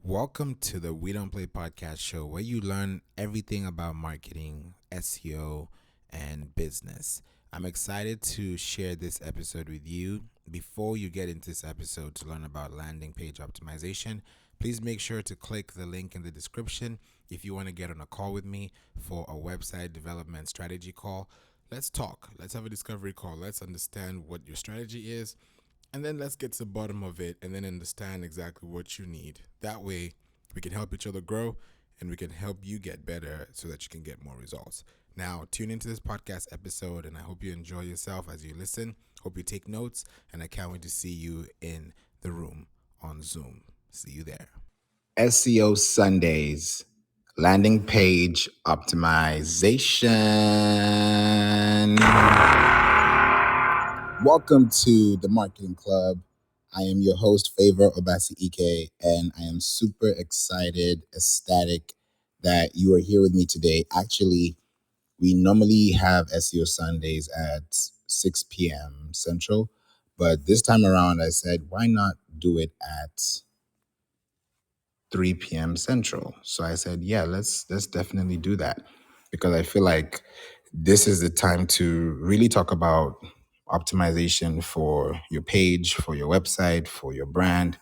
Welcome to the We Don't Play podcast show where you learn everything about marketing, SEO, and business. I'm excited to share this episode with you. Before you get into this episode to learn about landing page optimization, please make sure to click the link in the description if you want to get on a call with me for a website development strategy call. Let's talk. Let's have a discovery call. Let's understand what your strategy is, and then let's get to the bottom of it and then understand exactly what you need. That way, we can help each other grow and we can help you get better so that you can get more results. Now, tune into this podcast episode and I hope you enjoy yourself as you listen. Hope you take notes, and I can't wait to see you in the room on Zoom. See you there. SEO Sundays, landing page optimization. Welcome to the Marketing Club. I am your host, Favour Ike, and I am super excited, ecstatic that you are here with me today. Actually, we normally have SEO Sundays at 6 p.m. Central, but this time around I said, why not do it at 3 p.m. Central? So I said, yeah, let's definitely do that, because I feel like this is the time to really talk about optimization for your page, for your website, for your brand.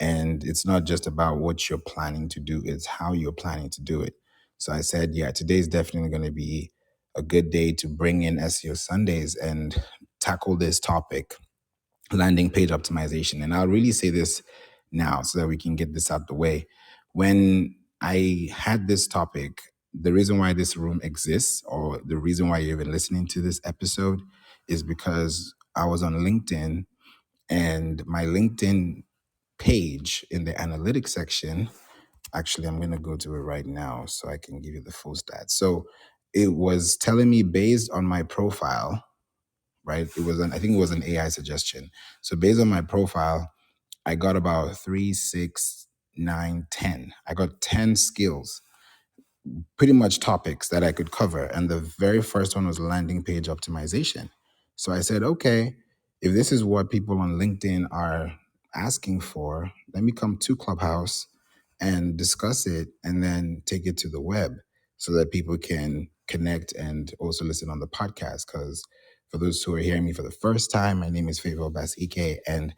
And it's not just about what you're planning to do, it's how you're planning to do it. So I said, yeah, today is definitely going to be a good day to bring in SEO Sundays and tackle this topic, landing page optimization. And I'll really say this now so that we can get this out the way. When I had this topic, the reason why this room exists, or the reason why you're even listening to this episode, is because I was on LinkedIn, and my LinkedIn page in the analytics section, actually, I'm going to go to it right now so I can give you the full stats. So it was telling me, based on my profile, right? I think it was an AI suggestion. So based on my profile, I got about 3, 6, 9, 10. I got 10 skills, pretty much topics that I could cover. And the very first one was landing page optimization. So I said, okay, if this is what people on LinkedIn are asking for, let me come to Clubhouse and discuss it and then take it to the web so that people can connect and also listen on the podcast. Because for those who are hearing me for the first time, my name is Favour Ike, and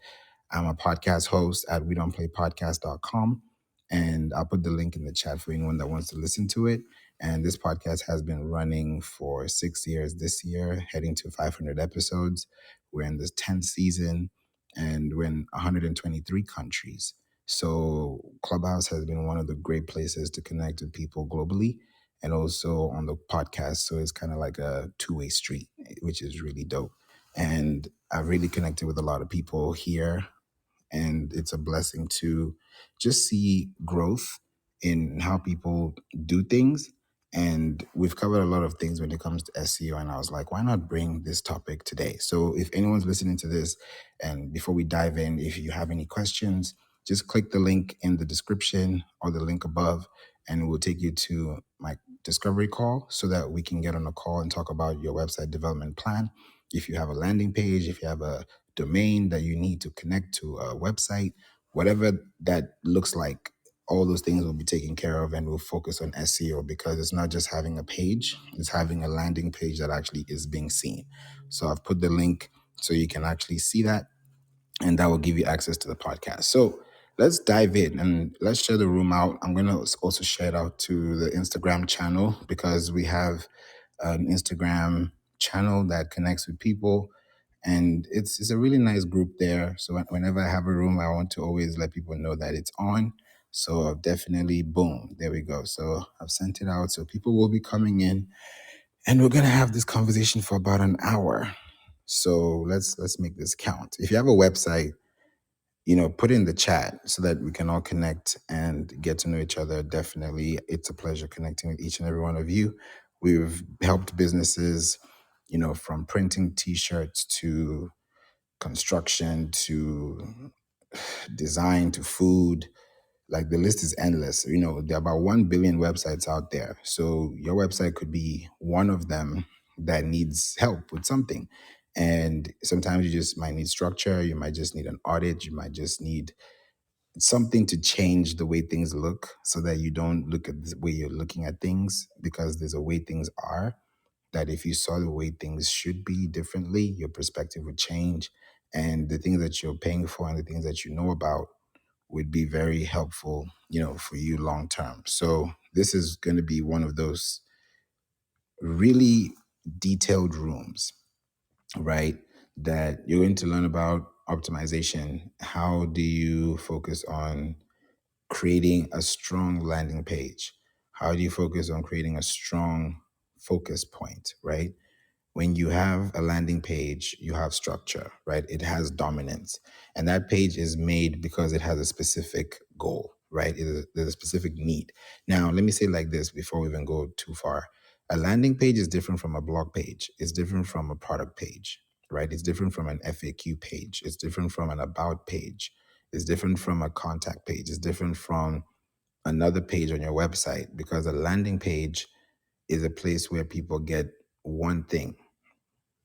I'm a podcast host at wedon'tplaypodcast.com, and I'll put the link in the chat for anyone that wants to listen to it. And this podcast has been running for 6 years this year, heading to 500 episodes. We're in the 10th season, and we're in 123 countries. So Clubhouse has been one of the great places to connect with people globally and also on the podcast. So it's kind of like a two-way street, which is really dope. And I've really connected with a lot of people here, and it's a blessing to just see growth in how people do things. And we've covered a lot of things when it comes to SEO, and I was like, why not bring this topic today? So if anyone's listening to this, and before we dive in, if you have any questions, just click the link in the description or the link above, and it will take you to my discovery call so that we can get on a call and talk about your website development plan. If you have a landing page, if you have a domain that you need to connect to a website, whatever that looks like, all those things will be taken care of, and we'll focus on SEO, because it's not just having a page, it's having a landing page that actually is being seen. So I've put the link so you can actually see that, and that will give you access to the podcast. So let's dive in and let's share the room out. I'm going to also share it out to the Instagram channel, because we have an Instagram channel that connects with people, and it's a really nice group there. So whenever I have a room, I want to always let people know that it's on. So I've definitely, boom, there we go. So I've sent it out, so people will be coming in, and we're gonna have this conversation for about an hour. So let's make this count. If you have a website, put it in the chat so that we can all connect and get to know each other. Definitely, it's a pleasure connecting with each and every one of you. We've helped businesses, from printing T-shirts to construction to design to food. Like, the list is endless. There are about 1 billion websites out there. So your website could be one of them that needs help with something. And sometimes you just might need structure. You might just need an audit. You might just need something to change the way things look so that you don't look at the way you're looking at things, because there's a way things are that if you saw the way things should be differently, your perspective would change, and the things that you're paying for and the things that you know about would be very helpful, for you long term. So this is going to be one of those really detailed rooms, right? That you're going to learn about optimization. How do you focus on creating a strong landing page? How do you focus on creating a strong focus point, right? When you have a landing page, you have structure, right? It has dominance. And that page is made because it has a specific goal, right? There's a specific need. Now, let me say it like this before we even go too far. A landing page is different from a blog page. It's different from a product page, right? It's different from an FAQ page. It's different from an about page. It's different from a contact page. It's different from another page on your website, because a landing page is a place where people get one thing.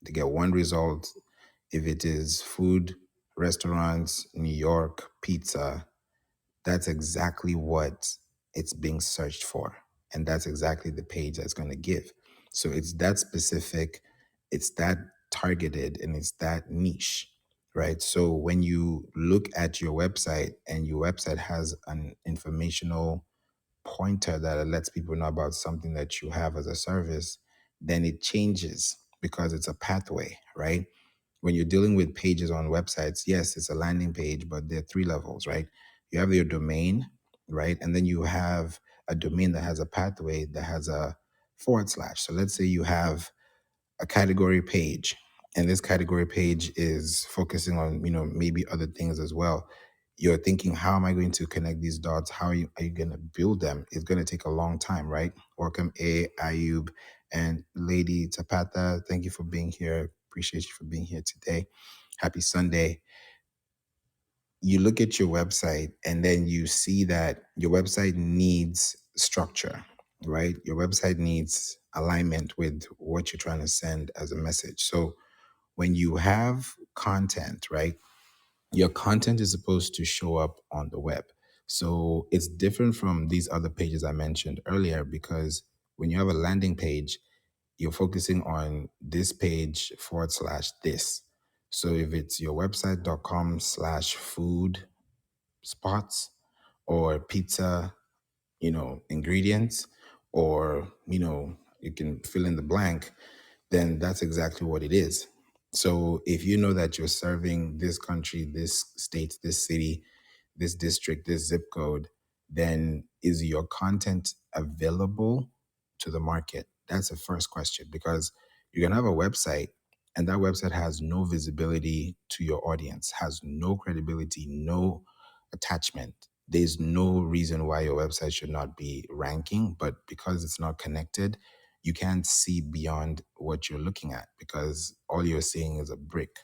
They get one result. If it is food, restaurants, New York, pizza, that's exactly what it's being searched for. And that's exactly the page that's going to give. So it's that specific, it's that targeted, and it's that niche, right? So when you look at your website and your website has an informational pointer that lets people know about something that you have as a service, then it changes because it's a pathway, right? When you're dealing with pages on websites, yes, it's a landing page, but there are three levels, right? You have your domain, right? And then you have a domain that has a pathway that has a forward slash. So let's say you have a category page, and this category page is focusing on, maybe other things as well. You're thinking, how am I going to connect these dots? How are you going to build them? It's going to take a long time, right? Welcome, Ayub and Lady Tapata. Thank you for being here. Appreciate you for being here today. Happy Sunday. You look at your website and then you see that your website needs structure, right? Your website needs alignment with what you're trying to send as a message. So when you have content, right, your content is supposed to show up on the web. So it's different from these other pages I mentioned earlier, because when you have a landing page, you're focusing on this page forward slash this. So if it's your website.com slash food spots or pizza, ingredients, or, you can fill in the blank, then that's exactly what it is. So if you know that you're serving this country, this state, this city, this district, this zip code, then is your content available to the market? That's the first question, because you're going to have a website and that website has no visibility to your audience, has no credibility, no attachment. There's no reason why your website should not be ranking, but because it's not connected, you can't see beyond what you're looking at, because all you're seeing is a brick,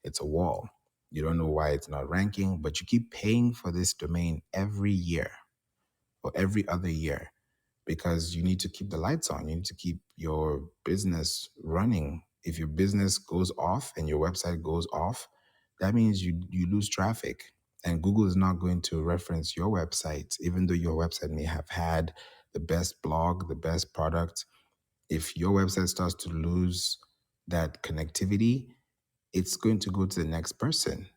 it's a wall. You don't know why it's not ranking, but you keep paying for this domain every year or every other year, because you need to keep the lights on. You need to keep your business running. If your business goes off and your website goes off, that means you lose traffic. And Google is not going to reference your website, even though your website may have had the best blog, the best product. If your website starts to lose that connectivity, it's going to go to the next person.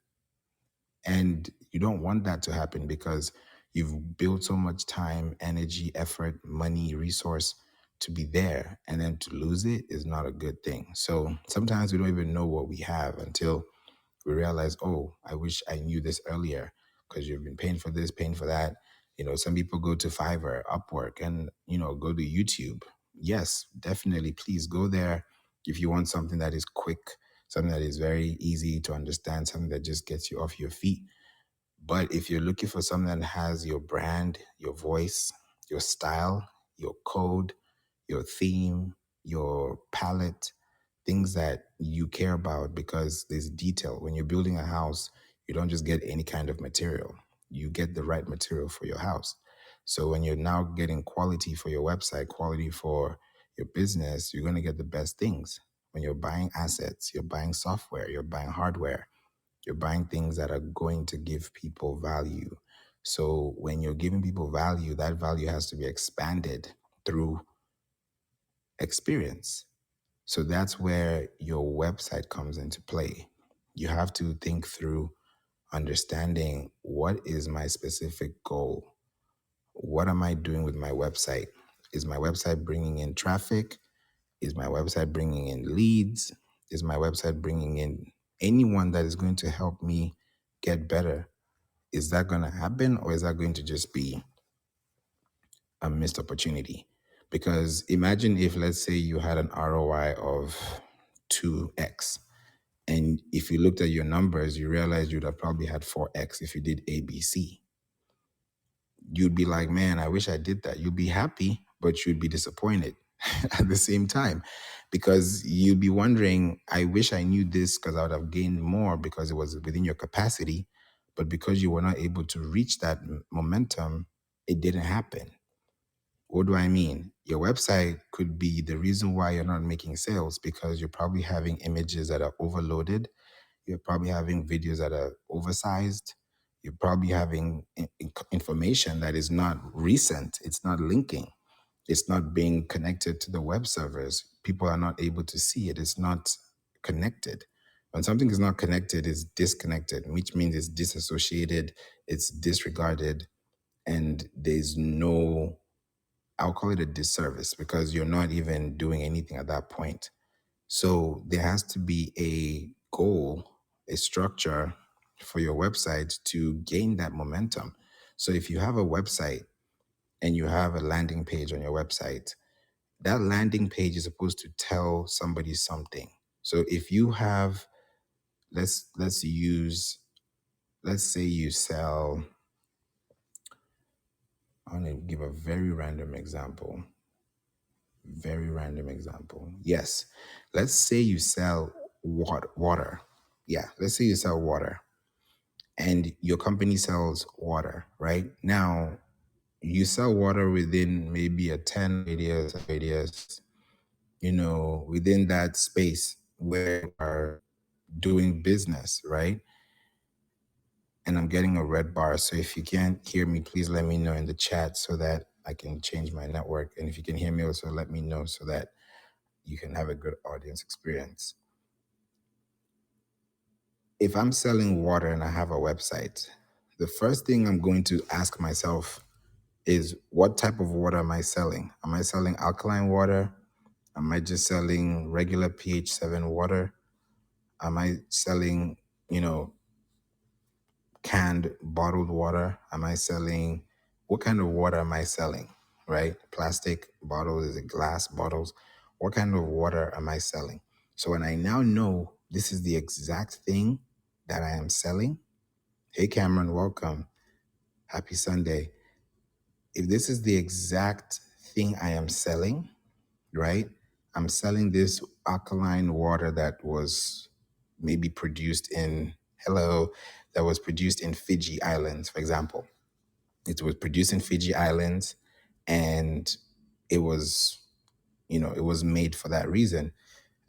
And you don't want that to happen, because you've built so much time, energy, effort, money, resource to be there. And then to lose it is not a good thing. So sometimes we don't even know what we have until we realize, oh, I wish I knew this earlier, because you've been paying for this, paying for that. Some people go to Fiverr, Upwork, and, go to YouTube. Yes, definitely. Please go there if you want something that is quick, something that is very easy to understand, something that just gets you off your feet. But if you're looking for something that has your brand, your voice, your style, your code, your theme, your palette, things that you care about, because there's detail. When you're building a house, you don't just get any kind of material. You get the right material for your house. So when you're now getting quality for your website, quality for your business, you're going to get the best things. When you're buying assets, you're buying software, you're buying hardware, you're buying things that are going to give people value. So when you're giving people value, that value has to be expanded through experience. So that's where your website comes into play. You have to think through understanding, what is my specific goal? What am I doing with my website? Is my website bringing in traffic? Is my website bringing in leads? Is my website bringing in anyone that is going to help me get better? Is that going to happen, or is that going to just be a missed opportunity? Because imagine if, let's say, you had an ROI of 2x. And if you looked at your numbers, you realize you'd have probably had 4x if you did ABC. You'd be like, man, I wish I did that. You'd be happy, but you'd be disappointed at the same time, because you'd be wondering, I wish I knew this because I would have gained more because it was within your capacity. But because you were not able to reach that momentum, it didn't happen. What do I mean? Your website could be the reason why you're not making sales, because you're probably having images that are overloaded. You're probably having videos that are oversized. You're probably having information that is not recent. It's not linking. It's not being connected to the web servers. People are not able to see it. It's not connected. When something is not connected, it's disconnected, which means it's disassociated, it's disregarded, and there's no, I'll call it a disservice, because you're not even doing anything at that point. So there has to be a goal, a structure for your website to gain that momentum. So if you have a website and you have a landing page on your website, that landing page is supposed to tell somebody something. So if you have, let's use, let's say you sell, I want to give a very random example. Very random example. Yes. Let's say you sell water. Yeah. Let's say you sell water and your company sells water, right? Now, you sell water within maybe a 10 radius, within that space where you are doing business, right? And I'm getting a red bar. So if you can't hear me, please let me know in the chat so that I can change my network. And if you can hear me, also let me know so that you can have a good audience experience. If I'm selling water and I have a website, the first thing I'm going to ask myself is, what type of water am I selling? Am I selling alkaline water? Am I just selling regular pH 7 water? Am I selling, canned bottled water? Am I selling, what kind of water am I selling? Right? Plastic bottles, is it glass bottles? What kind of water am I selling? So when I now know this is the exact thing that I am selling, hey Cameron, welcome. Happy Sunday. If this is the exact thing I am selling, right? I'm selling this alkaline water that was maybe produced in, hello, that was produced in Fiji Islands, for example. It was produced in Fiji Islands, and it was, it was made for that reason.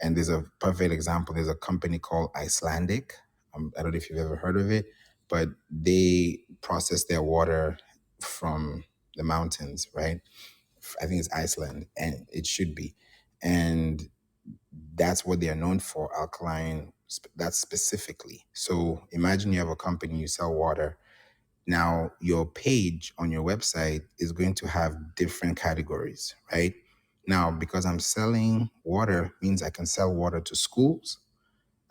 And there's a perfect example. There's a company called Icelandic. I don't know if you've ever heard of it, but they process their water from the mountains, right? I think it's Iceland, and it should be. And that's what they are known for, alkaline, that's specifically. So imagine you have a company, you sell water. Now, your page on your website is going to have different categories, right? Now, because I'm selling water, means I can sell water to schools,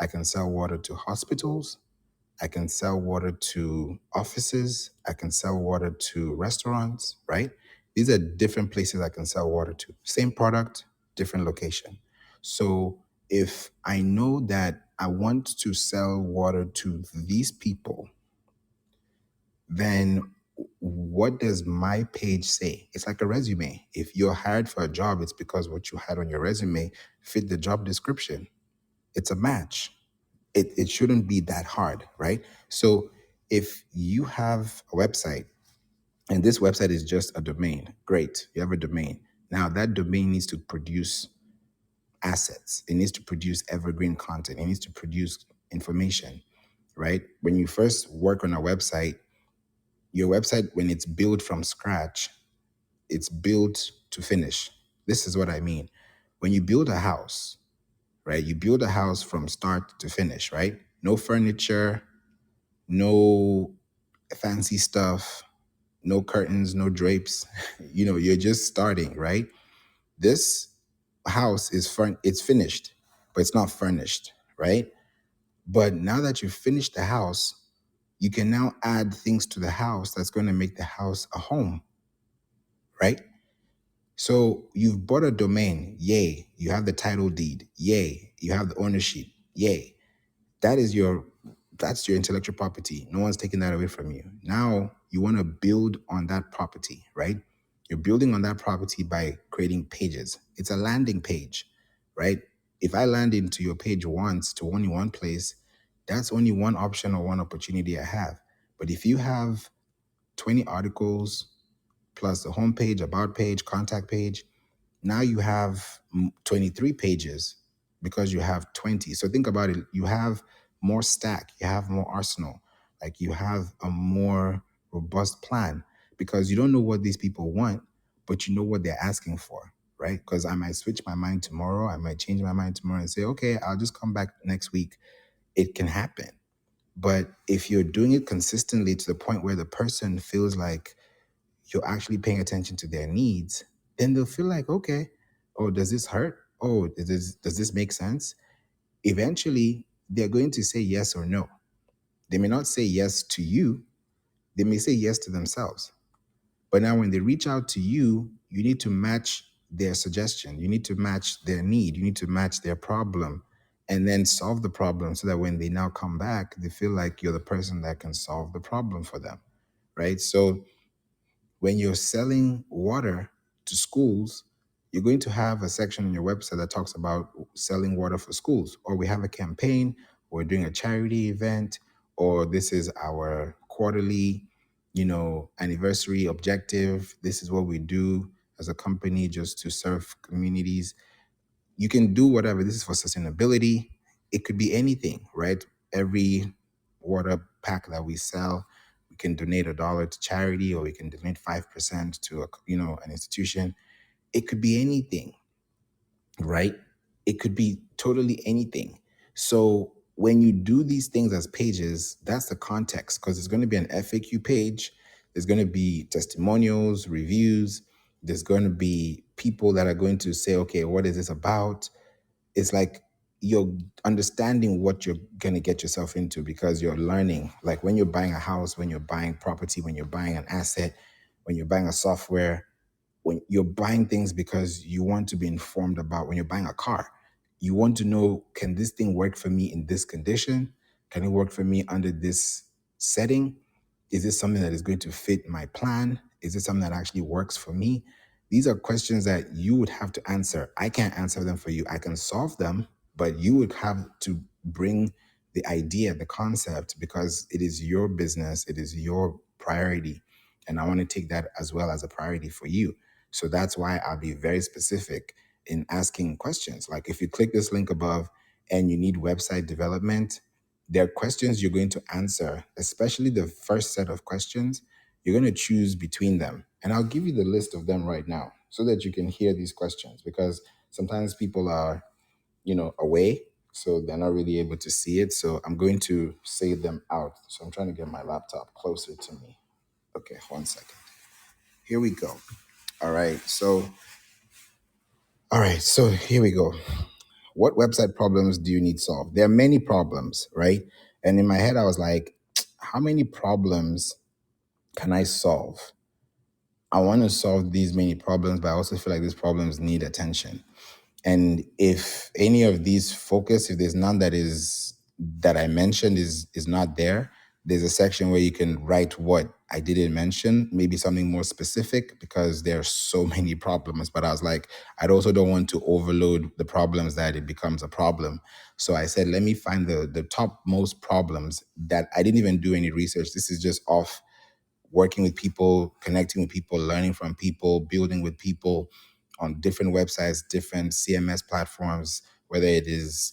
I can sell water to hospitals, I can sell water to offices, I can sell water to restaurants, right? These are different places I can sell water to. Same product, different location. So if I know that I want to sell water to these people, then what does my page say? It's like a resume. If you're hired for a job, it's because what you had on your resume fit the job description. It's a match. It shouldn't be that hard, right? So if you have a website and this website is just a domain, great, you have a domain. Now that domain needs to produce assets. It needs to produce evergreen content. It needs to produce information, right? When you first work on a website, Your website, when it's built from scratch, it's built to finish. This is what I mean. When you build a house, right? You build a house from start to finish, right? No furniture, no fancy stuff, no curtains, no drapes. You're just starting, right? This house it's finished, but it's not furnished, right? But now that you've finished the house, you can now add things to the house that's going to make the house a home, right? So you've bought a domain, yay. You have the title deed, yay. You have the ownership, yay. That is that's your intellectual property. No one's taking that away from you. Now you want to build on that property, right? You're building on that property by creating pages. It's a landing page, right? If I land into your page once to only one place, that's only one option or one opportunity I have. But if you have 20 articles plus the homepage, about page, contact page, now you have 23 pages because you have 20. So think about it. You have more stack, you have more arsenal, like you have a more robust plan because you don't know what these people want, but you know what they're asking for, right? Because I might switch my mind tomorrow. I might change my mind tomorrow and say, okay, I'll just come back next week. It can happen. But if you're doing it consistently to the point where the person feels like you're actually paying attention to their needs, then they'll feel like, okay, oh, does this hurt? Oh, does this make sense? Eventually, they're going to say yes or no. They may not say yes to you, they may say yes to themselves. But now when they reach out to you, you need to match their suggestion. You need to match their need. You need to match their problem and then solve the problem so that when they now come back, they feel like you're the person that can solve the problem for them, right? So when you're selling water to schools, you're going to have a section on your website that talks about selling water for schools, or we have a campaign, or we're doing a charity event, or this is our quarterly, anniversary objective. This is what we do as a company just to serve communities. You can do whatever. This is for sustainability. It could be anything, right? Every water pack that we sell, we can donate $1 to charity, or we can donate 5% to an institution. It could be anything, right? It could be totally anything. So when you do these things as pages, that's the context, because there's going to be an FAQ page, there's going to be testimonials, reviews, there's going to be people that are going to say, okay, what is this about? It's like you're understanding what you're going to get yourself into because you're learning. Like when you're buying a house, when you're buying property, when you're buying an asset, when you're buying a software, when you're buying things because you want to be informed about. When you're buying a car, you want to know, can this thing work for me in this condition? Can it work for me under this setting? Is this something that is going to fit my plan? Is it something that actually works for me? These are questions that you would have to answer. I can't answer them for you. I can solve them, but you would have to bring the idea, the concept, because it is your business, it is your priority. And I want to take that as well as a priority for you. So that's why I'll be very specific in asking questions. Like if you click this link above and you need website development, there are questions you're going to answer, especially the first set of questions. You're going to choose between them. And I'll give you the list of them right now so that you can hear these questions, because sometimes people are, away, so they're not really able to see it. So I'm going to say them out. So I'm trying to get my laptop closer to me. Okay, 1 second. Here we go. All right, so here we go. What website problems do you need solved? There are many problems, right? And in my head, I was like, how many problems can I solve? I want to solve these many problems, but I also feel like these problems need attention. And if any of these focus, if there's none that I mentioned is not there, there's a section where you can write what I didn't mention, maybe something more specific, because there are so many problems. But I was like, I also don't want to overload the problems that it becomes a problem. So I said, let me find the top most problems that I didn't even do any research. This is just off working with people, connecting with people, learning from people, building with people on different websites, different CMS platforms, whether it's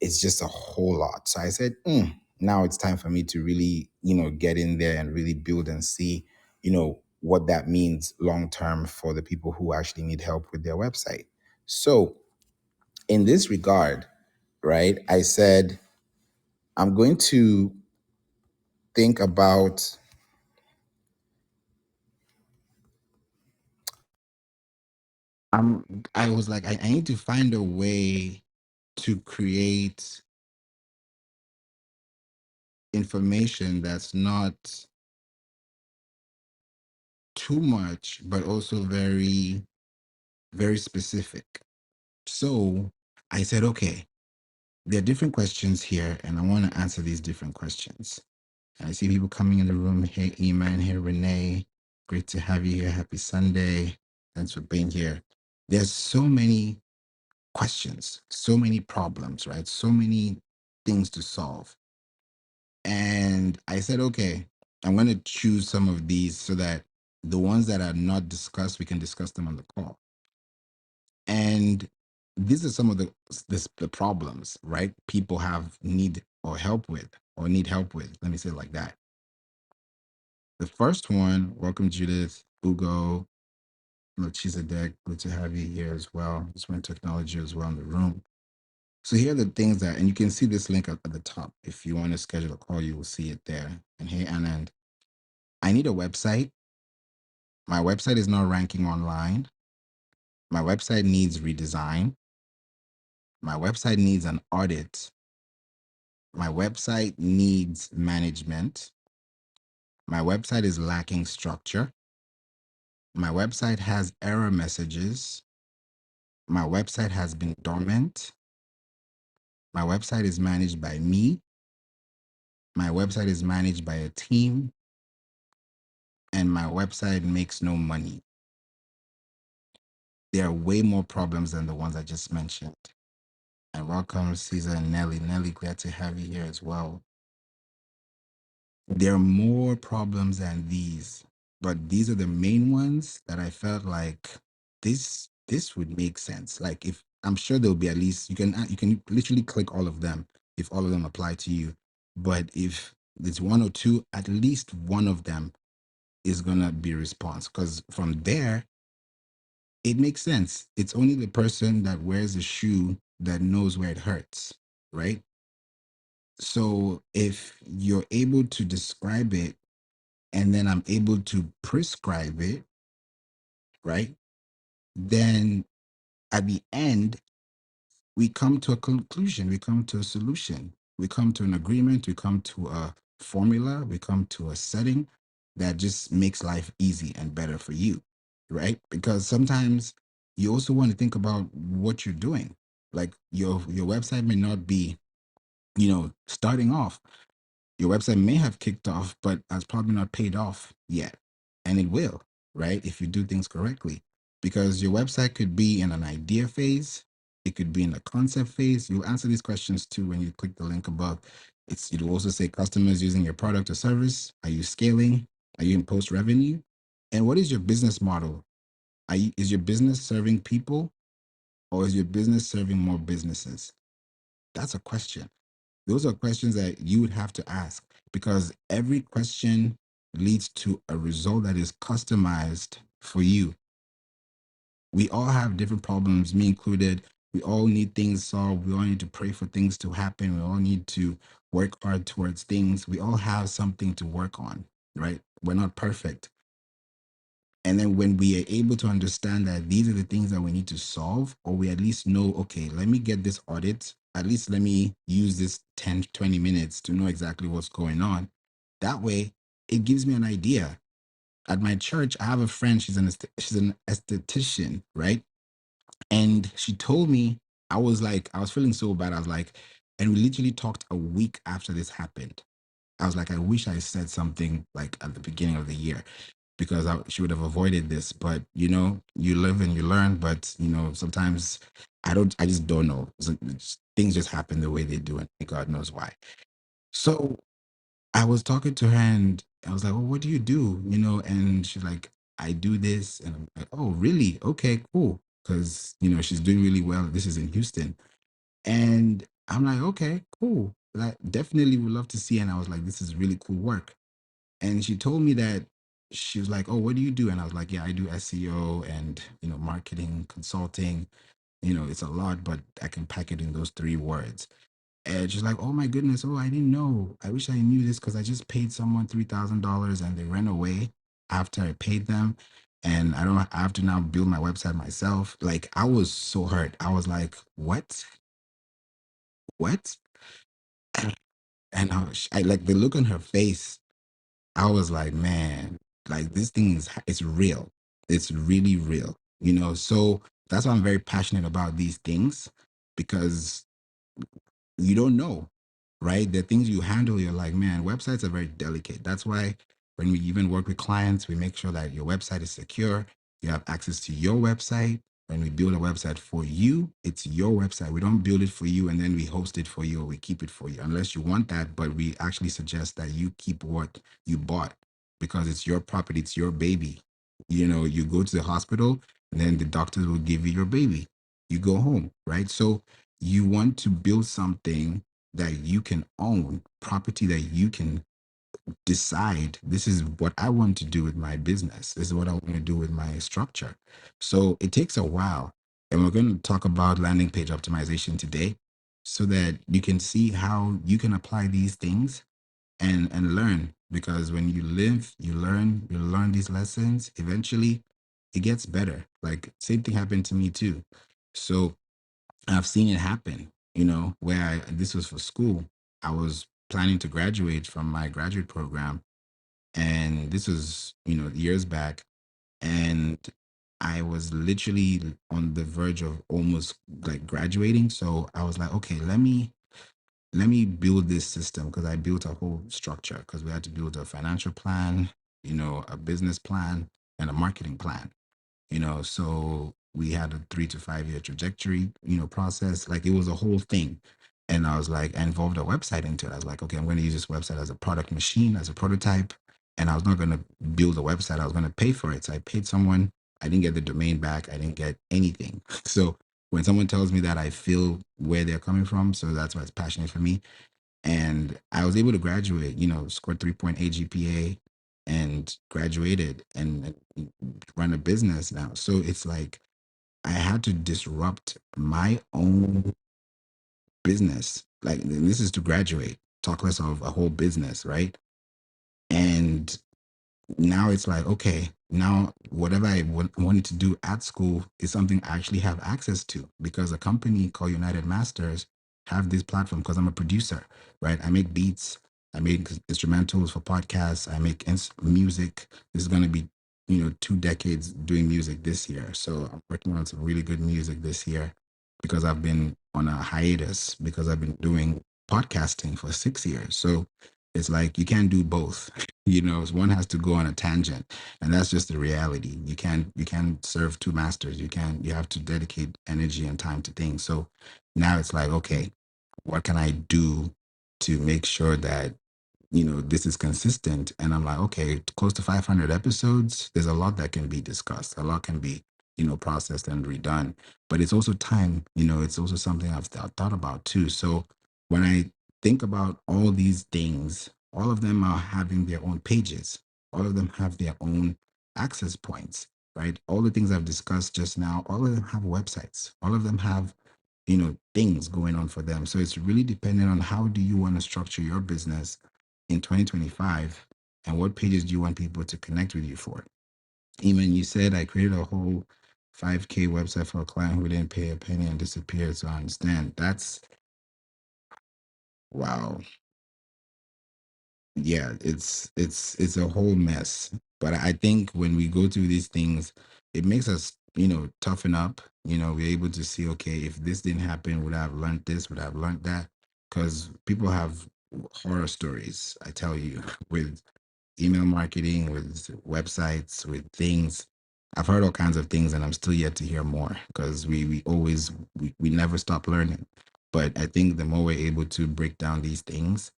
just a whole lot. So I said, now it's time for me to really, get in there and really build and see, what that means long term for the people who actually need help with their website. So, in this regard, right, I said, I'm going to think about, I was like, I need to find a way to create information that's not too much, but also very, very specific. So I said, okay, there are different questions here, and I want to answer these different questions. And I see people coming in the room. Hey, Iman. Hey, Renee. Great to have you here. Happy Sunday. Thanks for being here. There's so many questions, so many problems, right? So many things to solve. And I said, okay, I'm going to choose some of these so that the ones that are not discussed, we can discuss them on the call. And these are some of the problems, right? People have need or help with, or need help with. Let me say it like that. The first one, welcome Judith, Ugo, Melchizedek, good to have you here as well. Just went technology as well in the room. So here are the things that, and you can see this link at the top. If you want to schedule a call, you will see it there. And hey, Anand, I need a website. My website is not ranking online. My website needs redesign. My website needs an audit. My website needs management. My website is lacking structure. My website has error messages. My website has been dormant. My website is managed by me. My website is managed by a team. And my website makes no money. There are way more problems than the ones I just mentioned. And welcome, Caesar and Nelly. Nelly, glad to have you here as well. There are more problems than these, but these are the main ones that I felt like this would make sense. Like, if I'm sure there'll be at least, you can literally click all of them if all of them apply to you. But if there's one or two, at least one of them is gonna be response, because from there it makes sense. It's only the person that wears a shoe that knows where it hurts, right? So if you're able to describe it and then I'm able to prescribe it, right? Then at the end, we come to a conclusion, we come to a solution, we come to an agreement, we come to a formula, we come to a setting that just makes life easy and better for you, right? Because sometimes you also want to think about what you're doing. Like your website may not be, starting off. Your website may have kicked off, but has probably not paid off yet. And it will, right? If you do things correctly. Because your website could be in an idea phase, it could be in a concept phase. You'll answer these questions too when you click the link above. It'll also say customers using your product or service. Are you scaling? Are you in post revenue? And what is your business model? Is your business serving people, or is your business serving more businesses? That's a question. Those are questions that you would have to ask, because every question leads to a result that is customized for you. We all have different problems, me included. We all need things solved. We all need to pray for things to happen. We all need to work hard towards things. We all have something to work on, right? We're not perfect. And then when we are able to understand that these are the things that we need to solve, or we at least know, okay, let me get this audit, at least let me use this 10, 20 minutes to know exactly what's going on. That way, it gives me an idea. At my church, I have a friend, she's an esthetician, right? And she told me, I was feeling so bad. I was like, and we literally talked a week after this happened. I was like, I wish I said something like at the beginning of the year, because she would have avoided this. But you live and you learn. But sometimes I just don't know. Things just happen the way they do, and God knows why. So I was talking to her, and I was like, "Well, what do you do?" And she's like, "I do this," and I'm like, "Oh, really? Okay, cool." Because she's doing really well. This is in Houston, and I'm like, "Okay, cool." like, definitely would love to see. And I was like, this is really cool work. And she told me that she was like, oh, what do you do? And I was like, yeah, I do SEO and, marketing, consulting. It's a lot, but I can pack it in those three words. And she's like, oh my goodness, oh, I didn't know. I wish I knew this because I just paid someone $3,000 and they ran away after I paid them. And I have to now build my website myself. Like, I was so hurt. I was like, what? What? And I like the look on her face. I was like, man, like this thing it's real. It's really real, So that's why I'm very passionate about these things, because you don't know, right? The things you handle, you're like, man, websites are very delicate. That's why when we even work with clients, we make sure that your website is secure. You have access to your website. When we build a website for you, it's your website. We don't build it for you and then we host it for you or we keep it for you, unless you want that. But we actually suggest that you keep what you bought because it's your property, it's your baby. You go to the hospital and then the doctors will give you your baby. You go home, right? So you want to build something that you can own, property that you can decide, this is what I want to do with my business. This is what I want to do with my structure. So it takes a while. And we're going to talk about landing page optimization today so that you can see how you can apply these things and learn. Because when you live, you learn these lessons. Eventually, it gets better. Like, same thing happened to me too. So I've seen it happen, where this was for school. I was planning to graduate from my graduate program, and this was, years back. And I was literally on the verge of almost like graduating. So I was like, okay, let me build this system, because I built a whole structure, because we had to build a financial plan, a business plan, and a marketing plan. So we had a 3 to 5 year trajectory, process. Like, it was a whole thing. And I was like, I involved a website into it. I was like, okay, I'm going to use this website as a product machine, as a prototype. And I was not going to build a website, I was going to pay for it. So I paid someone. I didn't get the domain back, I didn't get anything. So when someone tells me that, I feel where they're coming from. So that's why it's passionate for me. And I was able to graduate, scored 3.8 GPA and graduated and run a business now. So it's like I had to disrupt my own business. Like, this is to graduate, talk less of a whole business, right? And now it's like, okay, now whatever I wanted to do at school is something I actually have access to, because a company called United Masters have this platform, because I'm a producer, right? I make beats, I make instrumentals for podcasts, I make music. This is going to be, 2 decades doing music this year. So I'm working on some really good music this year, because I've been on a hiatus, because I've been doing podcasting for 6 years. So it's like you can't do both. One has to go on a tangent, and that's just the reality. You can't serve two masters. You have to dedicate energy and time to things. So now it's like, okay, what can I do to make sure that this is consistent? And I'm like, okay, close to 500 episodes, there's a lot that can be discussed, a lot can be processed and redone. But it's also time. It's also something I've thought about too. So when I think about all these things, all of them are having their own pages, all of them have their own access points, right? All the things I've discussed just now, all of them have websites, all of them have things going on for them. So it's really dependent on how do you want to structure your business in 2025, and what pages do you want people to connect with you for. Even you said I created a whole 5K website for a client who didn't pay a penny and disappeared. So I understand. That's wow. Yeah, it's a whole mess. But I think when we go through these things, it makes us, toughen up. We're able to see, okay, if this didn't happen, would I have learned this? Would I have learned that? Because people have horror stories, I tell you, with email marketing, with websites, with things. I've heard all kinds of things, and I'm still yet to hear more, because we never stop learning. But I think the more we're able to break down these things,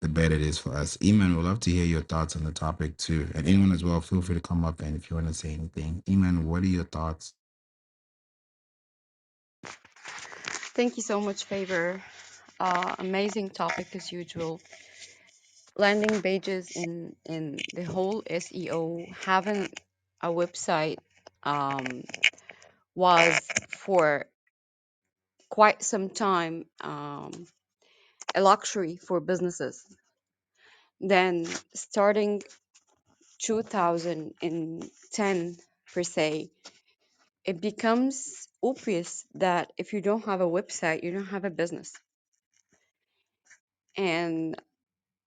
the better it is for us. Eman, we'd love to hear your thoughts on the topic too. And anyone as well, feel free to come up and if you want to say anything. Eman, what are your thoughts? Thank you so much, Favor. Amazing topic as usual. Landing pages in the whole SEO, having a website um, was for quite some time a luxury for businesses. Then starting 2010 per se, it becomes obvious that if you don't have a website, you don't have a business. And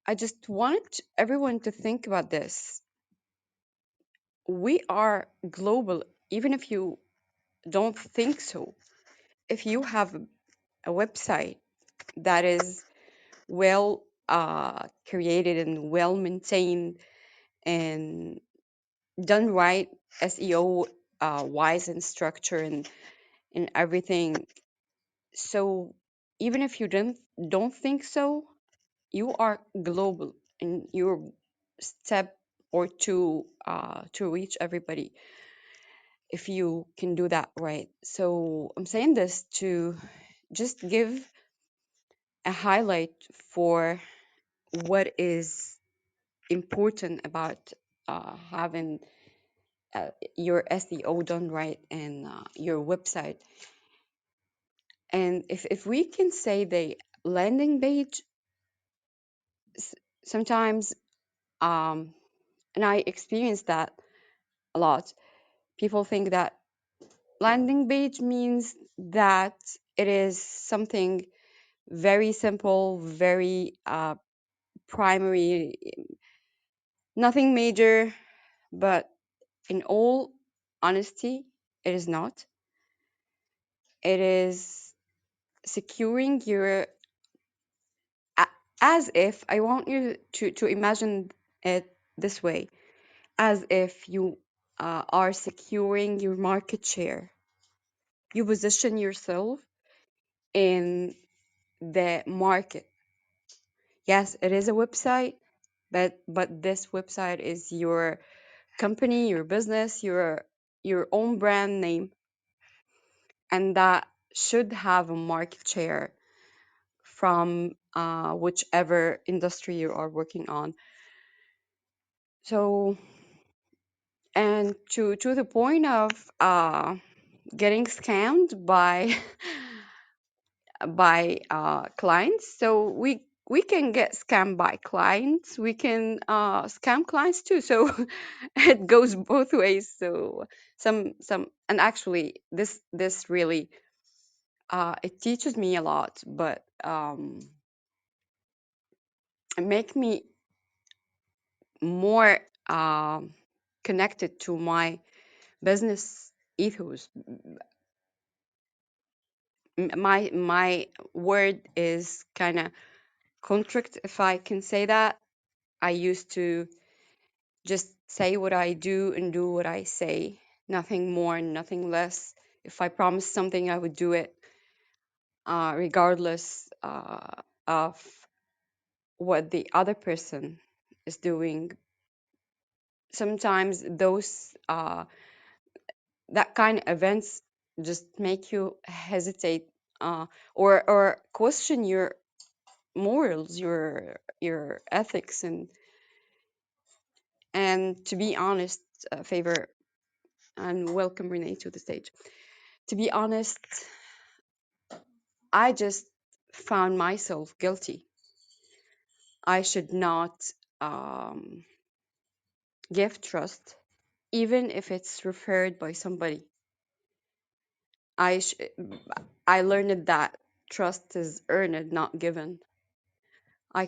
I just wanted everyone to think about this. We are global, even if you don't think so. If you have a website that is well created and well maintained and done right, SEO wise and structure and everything. So even if you don't think so, you are global and you're step or two to reach everybody if you can do that right. So I'm saying this to just give a highlight for what is important about having your SEO done right and your website. And if we can say the landing page, sometimes, and I experienced that a lot, people think that landing page means that it is something very simple, very primary, nothing major, but in all honesty, it is not. It is securing your, a- as if, I want you to imagine it this way, as if you are securing your market share. You position yourself in the market. Yes, it is a website, but this website is your company, your business, your own brand name, and that should have a market share from whichever industry you are working on. So, and to the point of getting scammed by by clients. So we can get scammed by clients. We can scam clients too. So it goes both ways. So some and actually this really it teaches me a lot, but it make me more connected to my business ethos. My word is kind of contract, if I can say that. I used to just say what I do and do what I say, nothing more, nothing less. If I promised something, I would do it, regardless of what the other person is doing. Sometimes those that kind of events just make you hesitate, or question your morals, your ethics, and to be honest, Favor, and welcome Renee to the stage. To be honest, I just found myself guilty. I should not um, give trust, even if it's referred by somebody. I sh- I learned that trust is earned, not given. I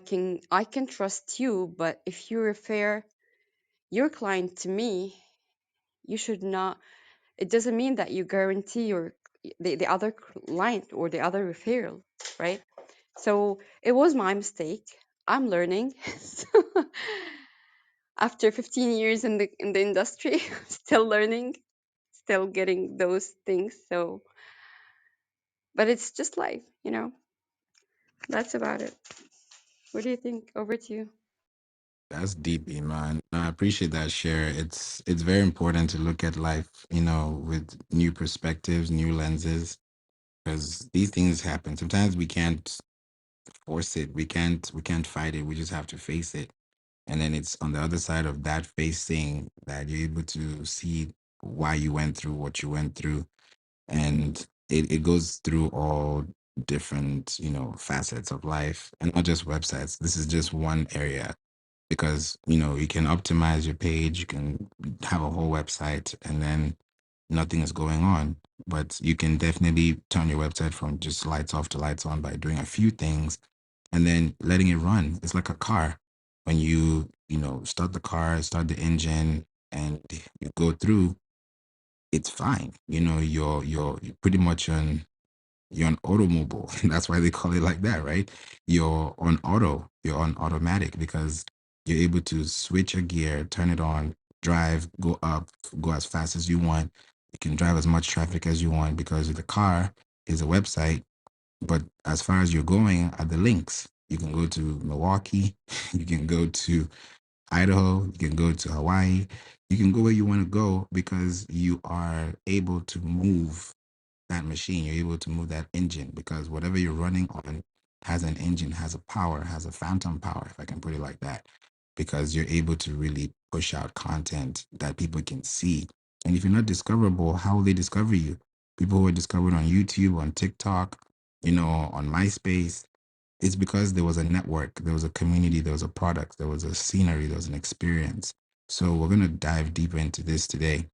can trust you, but if you refer your client to me, you should not. It doesn't mean that you guarantee the other client or the other referral, right? So it was my mistake. I'm learning. After 15 years in the industry, still learning, still getting those things. So, but it's just life. That's about it. What do you think? Over to you. That's deep, Iman. I appreciate that share. It's very important to look at life, with new perspectives, new lenses, because these things happen. Sometimes we can't. force it. We can't fight it. We just have to face it. And then it's on the other side of that facing that you're able to see why you went through what you went through. And it goes through all different, facets of life, and not just websites. This is just one area, because you can optimize your page, you can have a whole website, and then nothing is going on. But you can definitely turn your website from just lights off to lights on by doing a few things and then letting it run. It's like a car. When you start the car, start the engine, and you go through, it's fine. You're pretty much on you're on automobile. That's why they call it like that, right? You're on automatic, because you're able to switch a gear, turn it on, drive, go up, go as fast as you want. You can drive as much traffic as you want, because the car is a website. But as far as you're going are the links. You can go to Milwaukee, you can go to Idaho, you can go to Hawaii, you can go where you want to go, because you are able to move that machine. You're able to move that engine, because whatever you're running on has an engine, has a power, has a phantom power, if I can put it like that, because you're able to really push out content that people can see. And if you're not discoverable, how will they discover you? People who are discovered on YouTube, on TikTok, on MySpace, it's because there was a network, there was a community, there was a product, there was a scenery, there was an experience. So we're going to dive deeper into this today,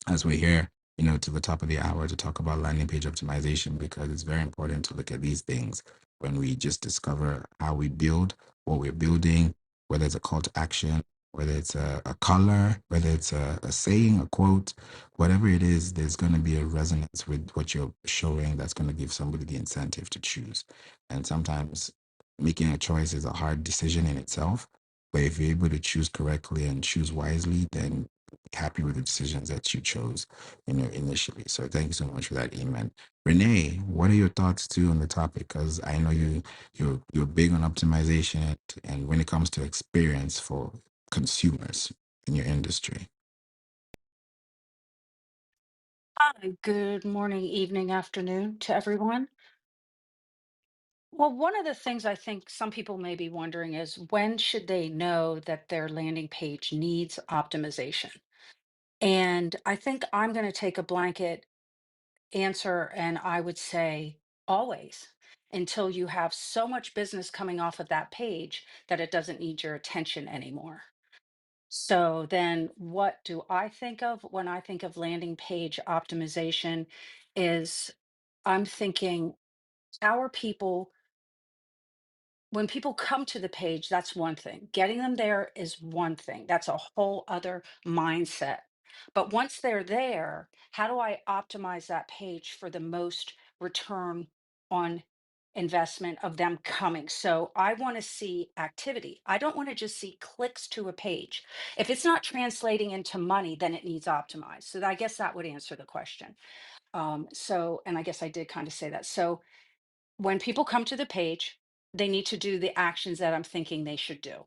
as we're here, to the top of the hour, to talk about landing page optimization, because it's very important to look at these things when we just discover how we build what we're building, whether it's a call to action, whether it's a color, whether it's a saying, a quote, whatever it is, there's going to be a resonance with what you're showing that's going to give somebody the incentive to choose. And sometimes making a choice is a hard decision in itself. But if you're able to choose correctly and choose wisely, then happy with the decisions that you chose, initially. So thank you so much for that, Eamon. Renee, what are your thoughts too on the topic? Because I know you're big on optimization, and when it comes to experience for consumers in your industry. Hi, good morning, evening, afternoon to everyone. Well, one of the things I think some people may be wondering is when should they know that their landing page needs optimization? And I think I'm going to take a blanket answer and I would say always, until you have so much business coming off of that page that it doesn't need your attention anymore. So then what do I think of when I think of landing page optimization is I'm thinking, how are people, when people come to the page, that's one thing. Getting them there is one thing. That's a whole other mindset. But once they're there, how do I optimize that page for the most return on investment of them coming? So I want to see activity. I don't want to just see clicks to a page. If it's not translating into money, then it needs optimized. So I guess that would answer the question. And I guess I did kind of say that. So when people come to the page, they need to do the actions that I'm thinking they should do.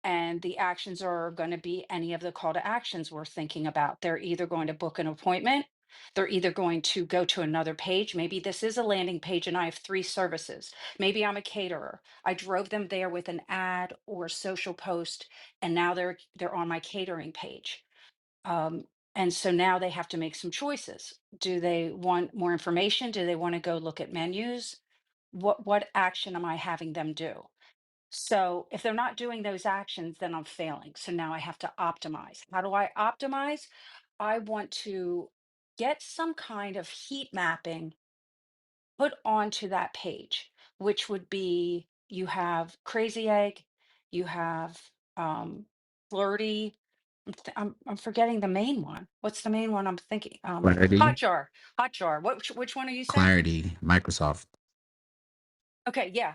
And the actions are going to be any of the call to actions we're thinking about. They're either going to book an appointment, they're either going to go to another page. Maybe this is a landing page and I have three services. Maybe I'm a caterer. I drove them there with an ad or social post, and now they're on my catering page. Um, and so now they have to make some choices. Do they want more information? Do they want to go look at menus? What action am I having them do? So if they're not doing those actions, then I'm failing. So now I have to optimize. How do I optimize? I want to get some kind of heat mapping put onto that page, which would be you have Crazy Egg, you have um, Flirty. I'm forgetting the main one. What's the main one I'm thinking? Clarity, Hotjar, Hotjar. Which one are you saying? clarity, Microsoft. Okay, yeah.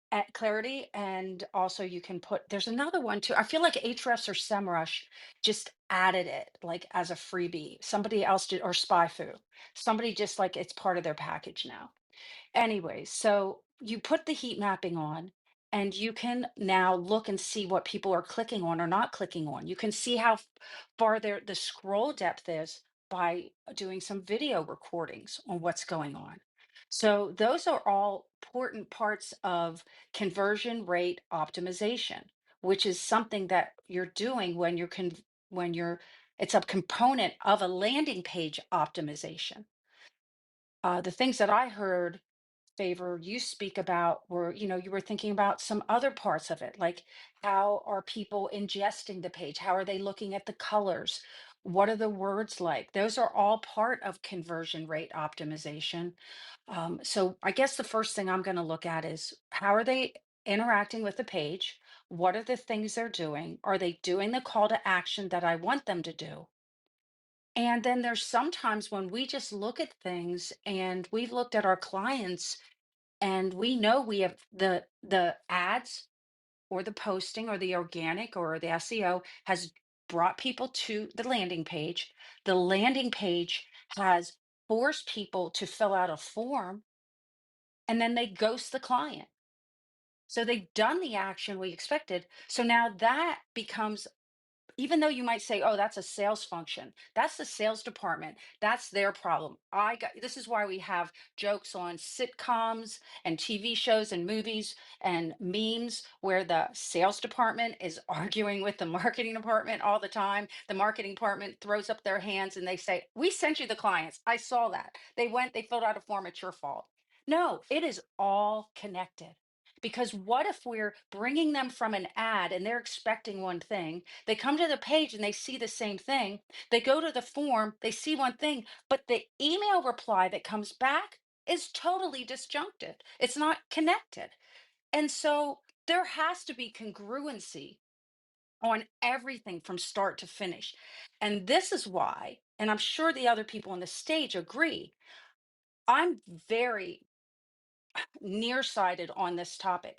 At Clarity, and also you can put. There's another one too. I feel like Ahrefs or SEMrush just added it like as a freebie. Somebody else did, or SpyFu. Somebody just like it's part of their package now. Anyways, so you put the heat mapping on and you can now look and see what people are clicking on or not clicking on. You can see how far the scroll depth is by doing some video recordings on what's going on. So those are all important parts of conversion rate optimization, which is something that you're doing when when you're it's a component of a landing page optimization. The things that I heard Favor you speak about were, you were thinking about some other parts of it, like how are people ingesting the page? How are they looking at the colors? What are the words like? Those are all part of conversion rate optimization. So I guess the first thing I'm going to look at is how are they interacting with the page? What are the things they're doing? Are they doing the call to action that I want them to do? And then there's sometimes when we just look at things and we've looked at our clients and we know we have the ads or the posting or the organic or the SEO has brought people to the landing page. The landing page has forced people to fill out a form and then they ghost the client. So they've done the action we expected. So now that becomes, even though you might say, oh, that's a sales function, that's the sales department, that's their problem. This is why we have jokes on sitcoms and TV shows and movies and memes where the sales department is arguing with the marketing department all the time. The marketing department throws up their hands and they say, we sent you the clients, I saw that they went, they filled out a form, it's your fault. No, it is all connected. Because what if we're bringing them from an ad and they're expecting one thing? They come to the page and they see the same thing. They go to the form, they see one thing, but the email reply that comes back is totally disjuncted. It's not connected. And so there has to be congruency on everything from start to finish. And this is why, and I'm sure the other people on the stage agree, I'm very nearsighted on this topic.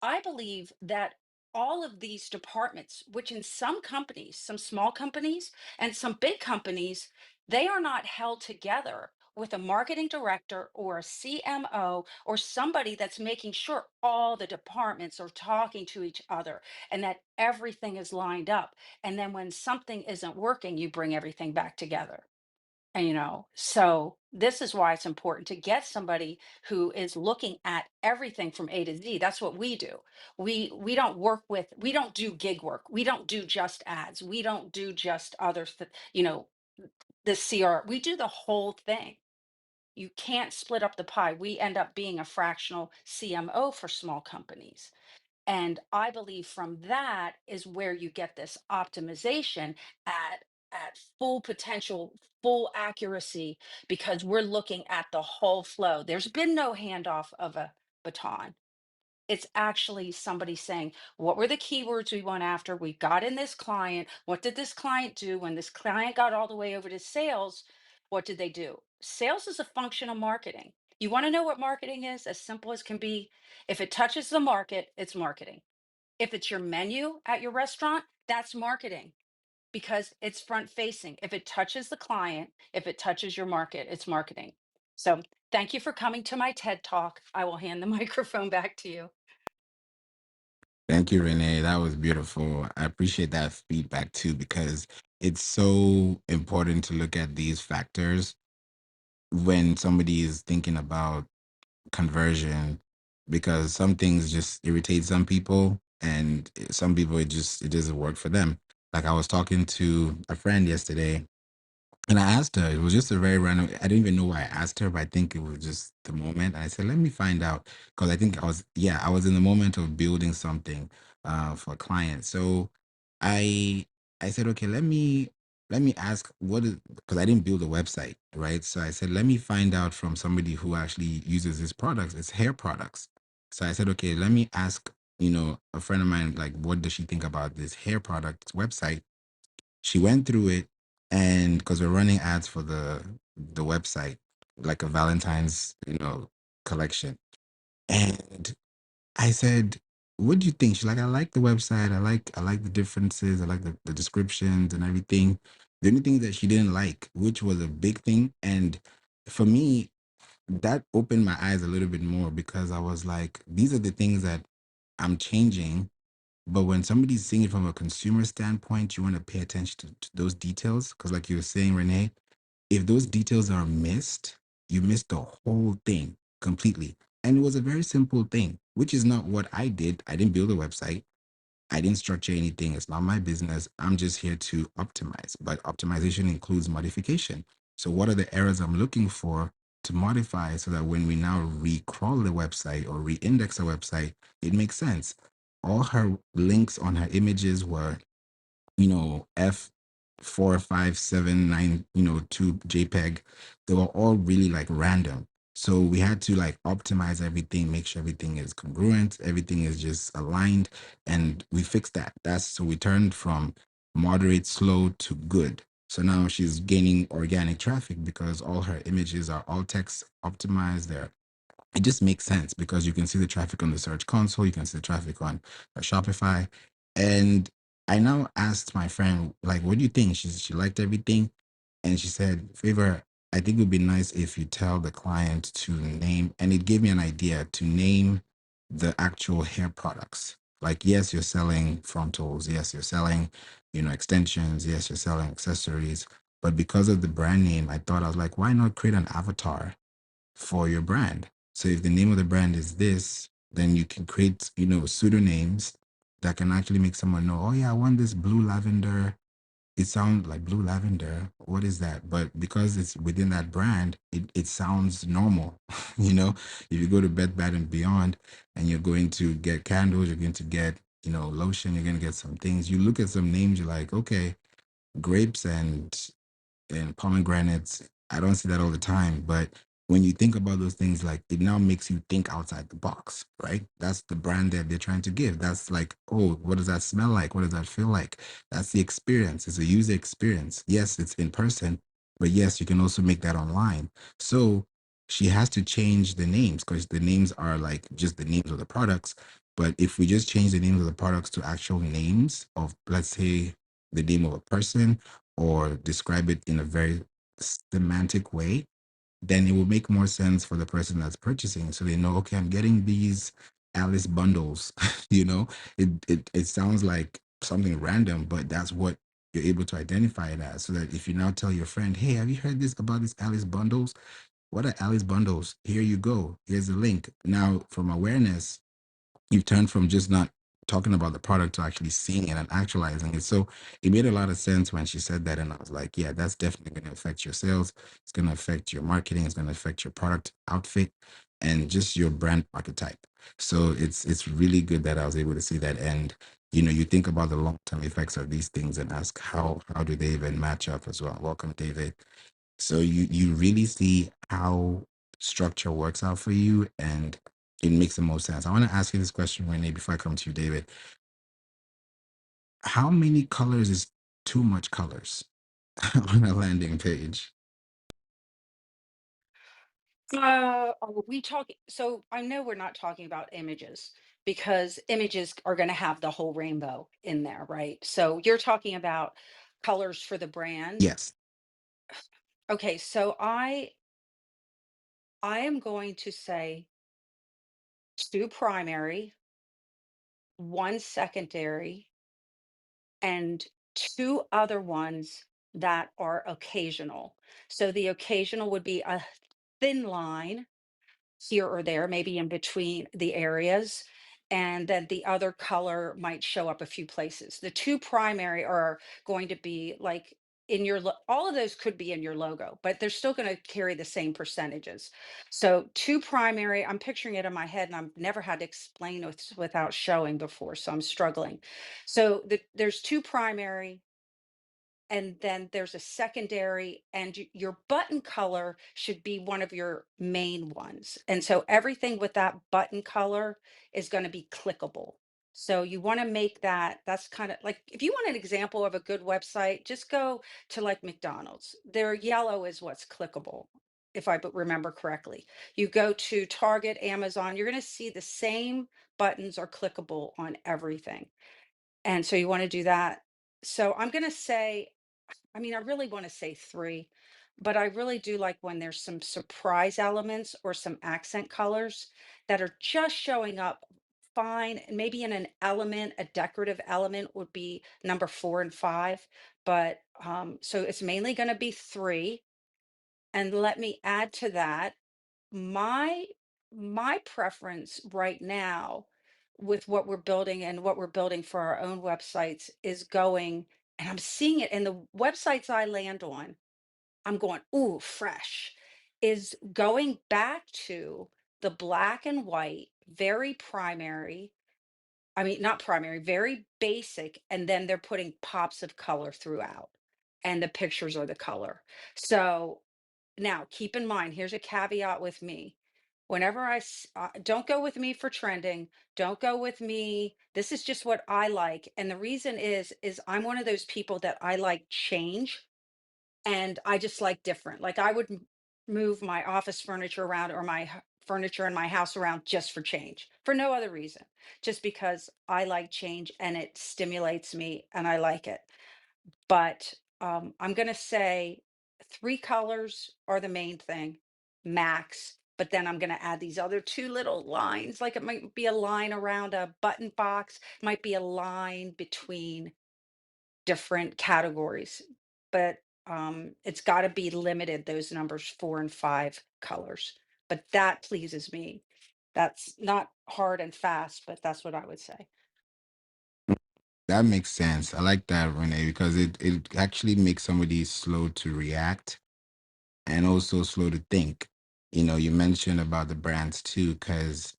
I believe that all of these departments, which in some companies, some small companies and some big companies, they are not held together with a marketing director or a CMO or somebody that's making sure all the departments are talking to each other and that everything is lined up. And then when something isn't working, you bring everything back together. And, so this is why it's important to get somebody who is looking at everything from A to Z. That's what we do. We don't do gig work. We don't do just ads. We don't do just the CR. We do the whole thing. You can't split up the pie. We end up being a fractional CMO for small companies. And I believe from that is where you get this optimization at full potential, full accuracy, because we're looking at the whole flow. There's been no handoff of a baton. It's actually somebody saying, what were the keywords we went after? We got in this client. What did this client do? When this client got all the way over to sales, what did they do? Sales is a function of marketing. You want to know what marketing is? As simple as can be. If it touches the market, it's marketing. If it's your menu at your restaurant, that's marketing because it's front facing. If it touches the client, if it touches your market, it's marketing. So thank you for coming to my TED Talk. I will hand the microphone back to you. Thank you, Renee. That was beautiful. I appreciate that feedback too, because it's so important to look at these factors when somebody is thinking about conversion, because some things just irritate some people, and some people it doesn't work for them. Like I was talking to a friend yesterday, and I asked her, it was just a very random, I didn't even know why I asked her, but I think it was just the moment. And I said, let me find out. Because I think I was in the moment of building something for a client. So I I said, okay, let me ask what is, because I didn't build a website, right? So I said, let me find out from somebody who actually uses these products. It's hair products. So I said, okay, let me ask, a friend of mine, like, what does she think about this hair product website? She went through it, and because we're running ads for the website, like a Valentine's, collection. And I said, what do you think? She's like, I like the website. I like the differences. I like the descriptions and everything. The only thing that she didn't like, which was a big thing, and for me, that opened my eyes a little bit more, because I was like, these are the things that I'm changing. But when somebody's seeing it from a consumer standpoint, you want to pay attention to those details. Because, like you were saying, Renee, if those details are missed, You missed the whole thing completely. And it was a very simple thing, which is not what I did. I didn't build a website. I didn't structure anything. It's not my business. I'm just here to optimize. But optimization includes modification. So, what are the errors I'm looking for to modify so that when we now recrawl the website or re-index a website, it makes sense? All her links on her images were, F4579, 2 JPEG. They were all really like random. So we had to like optimize everything, make sure everything is congruent, everything is just aligned, and we fixed that. So we turned from moderate, slow to good. So now she's gaining organic traffic because all her images are all text optimized. It just makes sense because you can see the traffic on the search console, you can see the traffic on Shopify. And I now asked my friend, like, what do you think? She liked everything. And she said, Favor, I think it would be nice if you tell the client to name, and it gave me an idea to name the actual hair products. Like, yes, you're selling frontals, yes, you're selling, extensions, yes, you're selling accessories. But because of the brand name, I was like, why not create an avatar for your brand? So if the name of the brand is this, then you can create, pseudonames that can actually make someone know, oh yeah, I want this blue lavender. It sounds like blue lavender. What is that? But because it's within that brand, it sounds normal. If you go to Bed Bath and Beyond and you're going to get candles, you're going to get, lotion, you're going to get some things. You look at some names, you're like, okay, grapes and pomegranates. I don't see that all the time, but when you think about those things, like it now makes you think outside the box, right? That's the brand that they're trying to give. That's like, oh, what does that smell like? What does that feel like? That's the experience. It's a user experience. Yes, it's in person, but yes, you can also make that online. So she has to change the names because the names are like just the names of the products. But if we just change the names of the products to actual names of, let's say, the name of a person, or describe it in a very semantic way, then it will make more sense for the person that's purchasing. So they know, okay, I'm getting these Alice bundles. It sounds like something random, but that's what you're able to identify it as. So that if you now tell your friend, hey, have you heard this about these Alice bundles? What are Alice bundles? Here you go. Here's the link. Now, from awareness, you've turned from just not talking about the product to actually seeing it and actualizing it. So it made a lot of sense when she said that. And I was like, yeah, that's definitely going to affect your sales. It's going to affect your marketing. It's going to affect your product outfit and just your brand archetype. So it's really good that I was able to see that. And you think about the long-term effects of these things and ask how do they even match up as well. Welcome, David. So you really see how structure works out for you, and it makes the most sense. I want to ask you this question, Renee, before I come to you, David. How many colors is too much colors on a landing page? Are we talking? So I know we're not talking about images because images are going to have the whole rainbow in there, right? So you're talking about colors for the brand. Yes. Okay, so I am going to say two primary, one secondary, and two other ones that are occasional. So the occasional would be a thin line here or there, maybe in between the areas. And then the other color might show up a few places. The two primary are going to be like in your, all of those could be in your logo, but they're still going to carry the same percentages. So two primary, I'm picturing it in my head and I've never had to explain without showing before. So I'm struggling. So there's two primary, and then there's a secondary, and your button color should be one of your main ones. And so everything with that button color is going to be clickable. So you want to make that's kind of like, if you want an example of a good website, just go to like McDonald's. Their yellow is what's clickable, if I remember correctly. You go to Target, Amazon, you're going to see the same buttons are clickable on everything. And so you want to do that. So I'm going to say, I mean, I really want to say three, but I really do like when there's some surprise elements or some accent colors that are just showing up fine. And maybe in an element, a decorative element would be number 4 and 5. But so it's mainly going to be three. And let me add to that, my my preference right now with what we're building and what we're building for our own websites is going, and I'm seeing it in the websites I land on. I'm going, ooh, fresh, is going back to the black and white, very primary. I mean, not primary, very basic. And then they're putting pops of color throughout, and the pictures are the color. So now keep in mind, here's a caveat with me. Whenever don't go with me for trending, don't go with me. This is just what I like. And the reason is I'm one of those people that I like change, and I just like different. Like I would move my office furniture around, or my furniture in my house around, just for change, for no other reason, just because I like change and it stimulates me and I like it. But I'm going to say three colors are the main thing, max. But then I'm going to add these other two little lines, like it might be a line around a button box, might be a line between different categories, but it's got to be limited, those numbers 4 and 5 colors. But that pleases me. That's not hard and fast, but that's what I would say. That makes sense. I like that, Renee, because it actually makes somebody slow to react and also slow to think. You mentioned about the brands too, because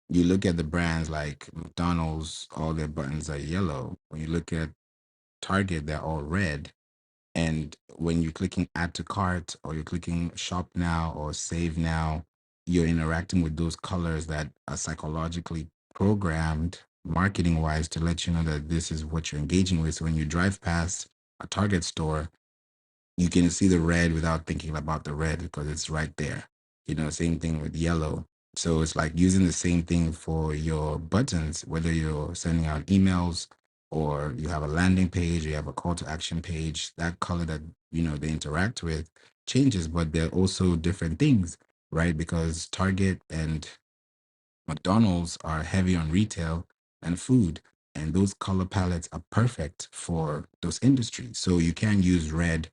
you look at the brands like McDonald's, all their buttons are yellow. When you look at Target, they're all red. And when you're clicking add to cart, or you're clicking shop now or save now, you're interacting with those colors that are psychologically programmed marketing wise to let you know that this is what you're engaging with. So when you drive past a Target store, you can see the red without thinking about the red because it's right there. Same thing with yellow. So it's like using the same thing for your buttons, whether you're sending out emails or you have a landing page or you have a call to action page, that color that, they interact with changes, but they're also different things, right? Because Target and McDonald's are heavy on retail and food, and those color palettes are perfect for those industries. So you can use red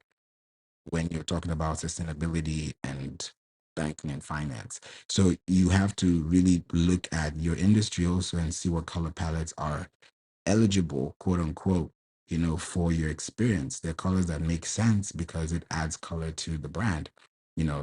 when you're talking about sustainability and banking and finance. So you have to really look at your industry also and see what color palettes are eligible, quote unquote, for your experience. They're colors that make sense because it adds color to the brand,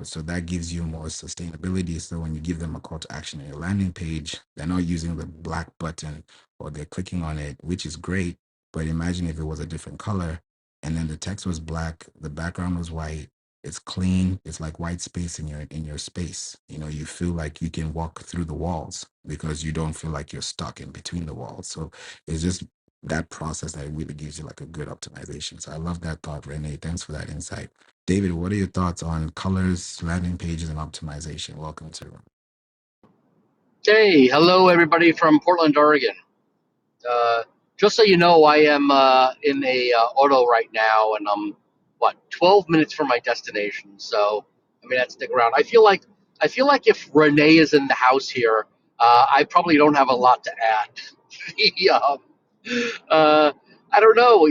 so that gives you more sustainability. So when you give them a call to action on your landing page, they're not using the black button or they're clicking on it, which is great. But imagine if it was a different color and then the text was black, the background was white. It's clean. It's like white space in your space. You feel like you can walk through the walls because you don't feel like you're stuck in between the walls. So it's just that process that really gives you like a good optimization. So I love that thought, Renee. Thanks for that insight. David, what are your thoughts on colors, landing pages, and optimization? Welcome to. Hey, hello everybody from Portland, Oregon. Uh, just so you know, I am in a auto right now, and I'm 12 minutes from my destination. So I mean, I'd stick around. I feel like if Renee is in the house here, I probably don't have a lot to add. The, uh, I don't know.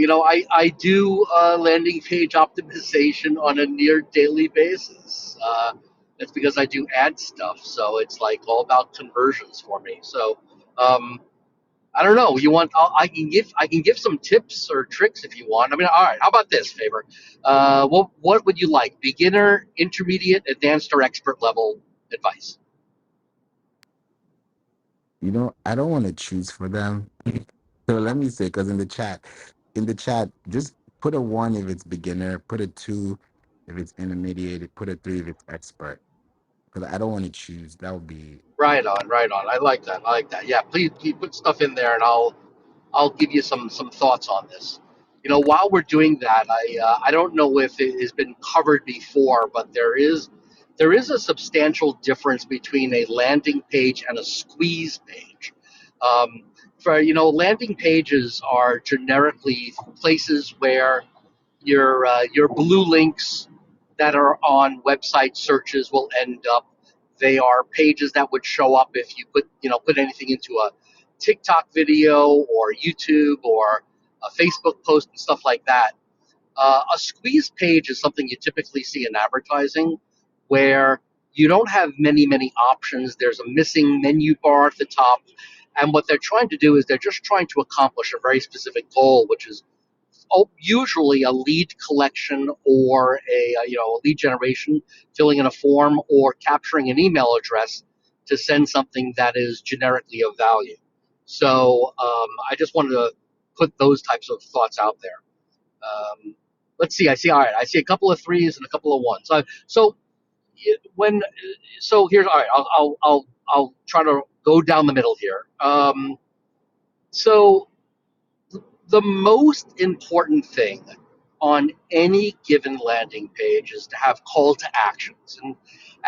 I do landing page optimization on a near daily basis. That's because I do ad stuff, so it's like all about conversions for me. So I don't know. I can give some tips or tricks if you want. I mean, all right. How about this, Favor? What would you like? Beginner, intermediate, advanced, or expert level advice? I don't want to choose for them. So let me say, because in the chat, just put a 1 if it's beginner, put a 2 if it's intermediate, put a 3 if it's expert. Because I don't want to choose. That would be Right on, right on. I like that. I like that. Yeah, please put stuff in there, and I'll give you some thoughts on this. okay. While we're doing that, I don't know if it has been covered before, but there is a substantial difference between a landing page and a squeeze page. Um, for landing pages are generically places where your blue links that are on website searches will end up. They are pages that would show up if you put anything into a TikTok video or YouTube or a Facebook post and stuff like that. A squeeze page is something you typically see in advertising. where you don't have many options. There's a missing menu bar at the top. And what they're trying to do is they're just trying to accomplish a very specific goal, which is usually a lead collection or a lead generation, filling in a form or capturing an email address to send something that is generically of value. So I just wanted to put those types of thoughts out there. Let's see. I see. All right. I see a couple of threes and a couple of ones. So when so here's all right. I'll try to go down the middle here. So the most important thing on any given landing page is to have call to actions,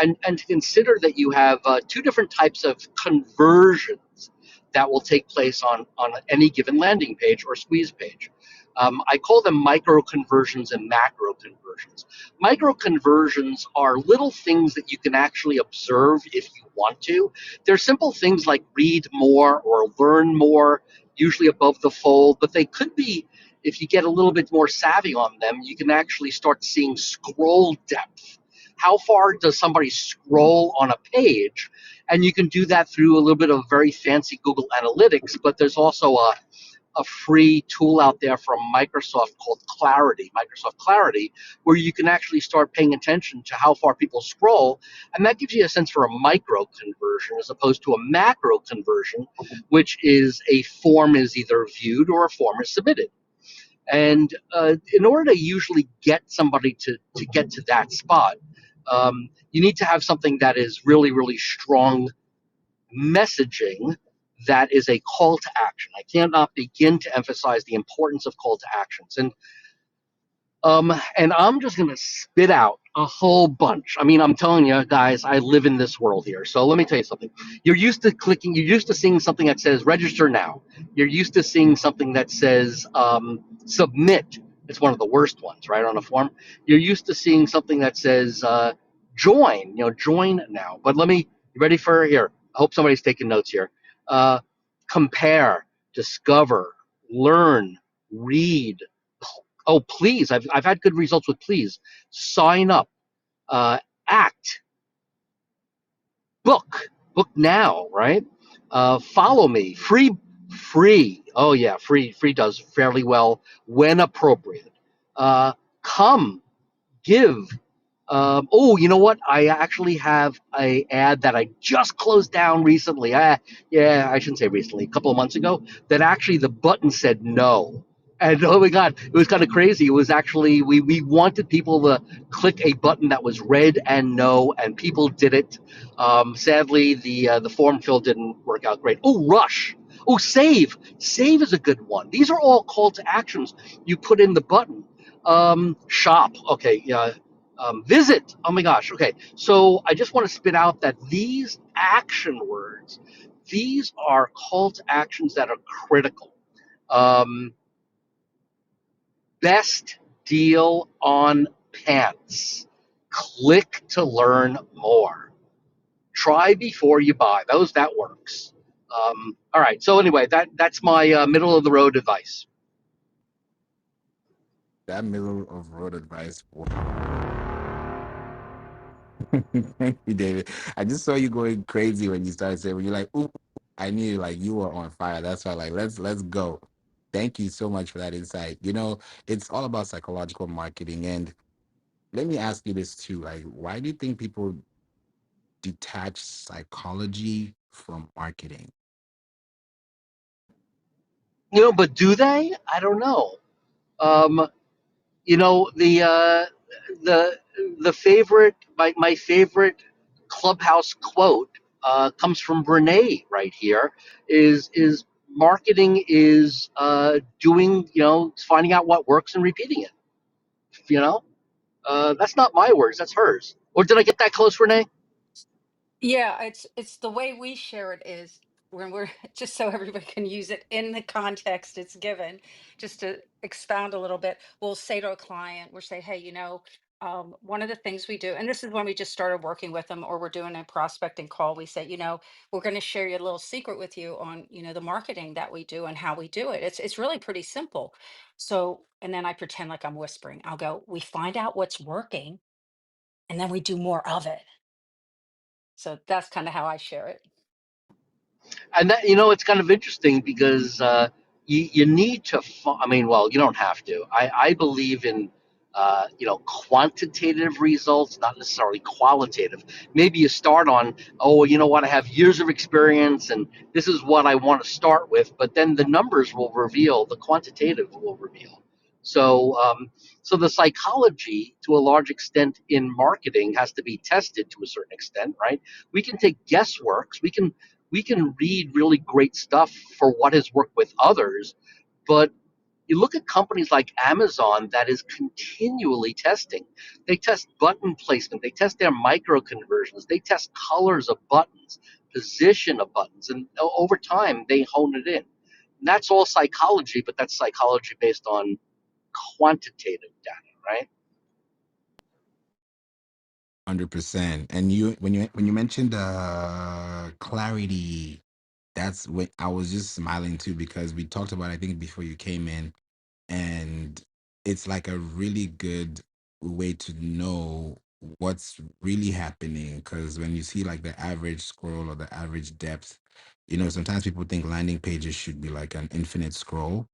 and to consider that you have two different types of conversions that will take place on any given landing page or squeeze page. I call them micro conversions and macro conversions. Micro conversions are little things that you can actually observe if you want to. They're simple things like read more or learn more, usually above the fold, but they could be, if you get a little bit more savvy on them, you can actually start seeing scroll depth. How far does somebody scroll on a page? And you can do that through a little bit of very fancy Google Analytics, but there's also a free tool out there from Microsoft called Microsoft Clarity, where you can actually start paying attention to how far people scroll. And that gives you a sense for a micro conversion as opposed to a macro conversion, which is a form is either viewed or a form is submitted. And in order to usually get somebody to get to that spot, you need to have something that is really strong messaging that is a call to action. I cannot begin to emphasize the importance of call to actions. And I'm just gonna spit out a whole bunch. I mean, I'm telling you guys, I live in this world here. So let me tell you something. You're used to seeing something that says register now. You're used to seeing something that says submit. It's one of the worst ones, right, on a form. You're used to seeing something that says join, join now. But you ready for here? I hope somebody's taking notes here. Uh, Compare, discover, learn, read. Oh, please. I've had good results with please. Sign up, act, book now, right? Follow me, free. Oh yeah, free does fairly well when appropriate. Uh, Come, give, oh, you know what? I actually have a ad that I just closed down recently. Yeah, I shouldn't say recently, a couple of months ago. That actually the button said no, and oh my god, it was kind of crazy. It was actually we wanted people to click a button that was red and no, and people did it. Sadly, the form fill didn't work out great. Oh, rush. Oh, save is a good one. These are all call to actions. You put in the button. Shop. Okay, yeah, visit. Oh my gosh. Okay. So I just want to spit out that these action words, these are call to actions that are critical. Um, Best deal on pants. Click to learn more. Try before you buy. That works. All right. So anyway, that's my middle of the road advice. That middle of road advice. Thank you, David. I just saw you going crazy when you started saying when you're like, "Ooh, I knew like you were on fire." That's why, like, let's go. Thank you so much for that insight. It's all about psychological marketing, and let me ask you this too: like, why do you think people detach psychology from marketing? But do they? I don't know. Um, you know the the favorite my favorite clubhouse quote comes from Brene right here. Is marketing is doing, finding out what works and repeating it. You know, that's not my words, that's hers. Or did I get that close, Renee? Yeah, it's the way we share it is when we're just so everybody can use it in the context it's given. Just to expound a little bit, we'll say to a client, we'll say, hey, one of the things we do, and this is when we just started working with them or we're doing a prospecting call, we say, we're going to share you a little secret with you on, the marketing that we do and how we do it. It's really pretty simple. So, and then I pretend like I'm whispering. I'll go, we find out what's working and then we do more of it. So that's kind of how I share it. And that, it's kind of interesting because you need to. I mean, well, you don't have to. I believe in quantitative results, not necessarily qualitative. Maybe you start on, oh, you know what, I have years of experience, and this is what I want to start with. But then the numbers will reveal, the quantitative will reveal. So, so the psychology, to a large extent, in marketing has to be tested to a certain extent, right? We can take guessworks. We can read really great stuff for what has worked with others, but you look at companies like Amazon that is continually testing. They test button placement, they test their micro conversions, they test colors of buttons, position of buttons, and over time they hone it in. And that's all psychology, but that's psychology based on quantitative data, right? 100%. And when you mentioned clarity, that's what I was just smiling too, because we talked about, I think, before you came in, and it's like a really good way to know what's really happening. Because when you see like the average scroll or the average depth, sometimes people think landing pages should be like an infinite scroll,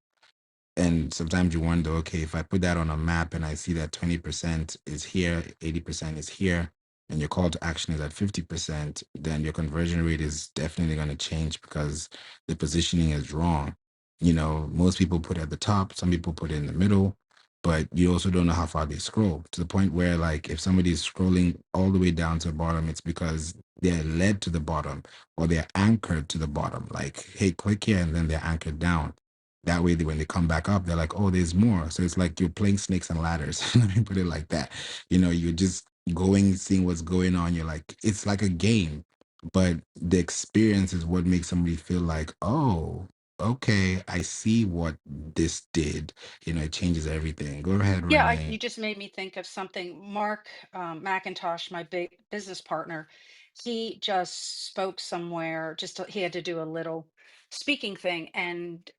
and sometimes you wonder, okay, if I put that on a map and I see that 20% is here, 80% is here, and your call to action is at 50%, then your conversion rate is definitely going to change because the positioning is wrong. Most people put at the top, some people put it in the middle, but you also don't know how far they scroll, to the point where, like, if somebody is scrolling all the way down to the bottom, it's because they're led to the bottom or they're anchored to the bottom. Like, hey, click here, and then they're anchored down. That way, when they come back up, they're like, oh, there's more. So it's like you're playing snakes and ladders. Let me put it like that. You're just going, seeing what's going on. You're like, it's like a game, but the experience is what makes somebody feel like, oh, okay, I see what this did. It changes everything. Go ahead, Yeah, Renee. you just made me think of something. Mark McIntosh, my big business partner, he just spoke somewhere. He had to do a little speaking thing, and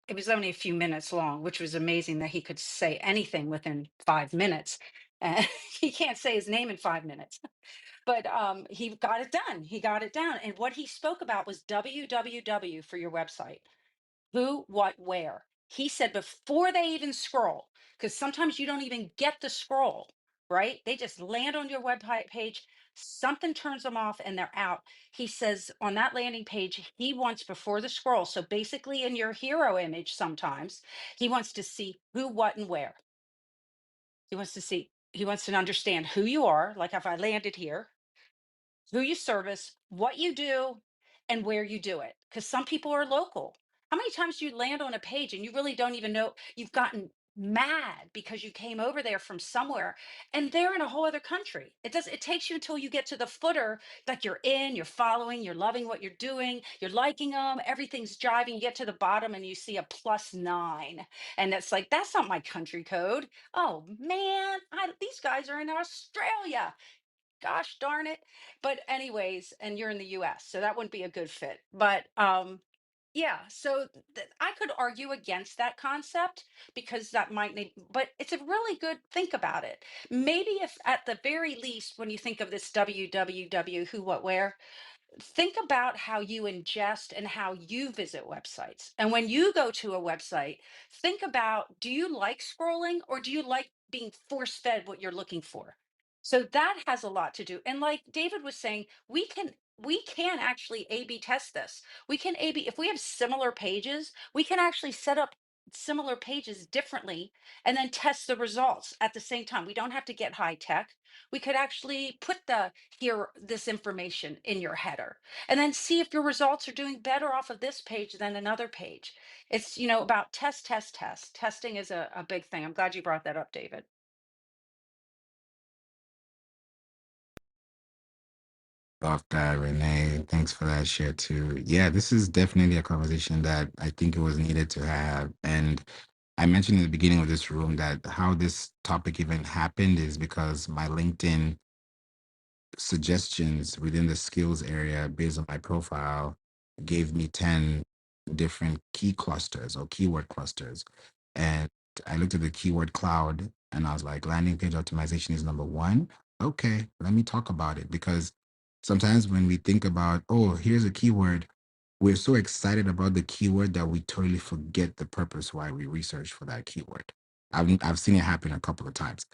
it was only a few minutes long, which was amazing that he could say anything within 5 minutes. And he can't say his name in 5 minutes, but he got it done. He got it down, and what he spoke about was www for your website. Who, what, where. He said before they even scroll, because sometimes you don't even get the scroll, right? They just land on your page, something turns them off, and they're out. He says on that landing page, he wants before the scroll. So basically, in your hero image, sometimes he wants to see who, what, and where. He wants to understand who you are. Like if I landed here, who you service, what you do, and where you do it. Because some people are local. How many times do you land on a page and you really don't even know you've gotten mad because you came over there from somewhere and they're in a whole other country? It takes you until you get to the footer, like you're following, you're loving what you're doing, you're liking them, everything's jiving. You get to the bottom and you see a +9. And it's like, that's not my country code. Oh man, these guys are in Australia, gosh darn it. But anyways, and you're in the US, so that wouldn't be a good fit. But yeah, so I could argue against that concept because that might need, but it's a really good think about it. Maybe if at the very least, when you think of this www who, what, where, think about how you ingest and how you visit websites. And when you go to a website, think about, do you like scrolling or do you like being force fed what you're looking for? So that has a lot to do. And like David was saying, we can actually A B test this. We can A B, if we have similar pages, we can actually set up similar pages differently and then test the results at the same time. We don't have to get high tech. We could actually put this information in your header and then see if your results are doing better off of this page than another page. It's, about test, test, test. Testing is a big thing. I'm glad you brought that up, David. Love that, Renee. Thanks for that share too. Yeah, this is definitely a conversation that I think it was needed to have. And I mentioned in the beginning of this room that how this topic even happened is because my LinkedIn suggestions within the skills area based on my profile gave me 10 different key clusters or keyword clusters. And I looked at the keyword cloud and I was like, landing page optimization is number one. okay, let me talk about it. Because sometimes when we think about, oh, here's a keyword, we're so excited about the keyword that we totally forget the purpose why we research for that keyword. I've seen it happen a couple of times.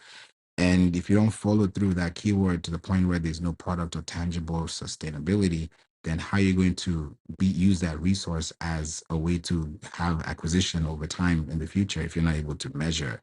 And if you don't follow through that keyword to the point where there's no product or tangible sustainability, then how are you going to use that resource as a way to have acquisition over time in the future if you're not able to measure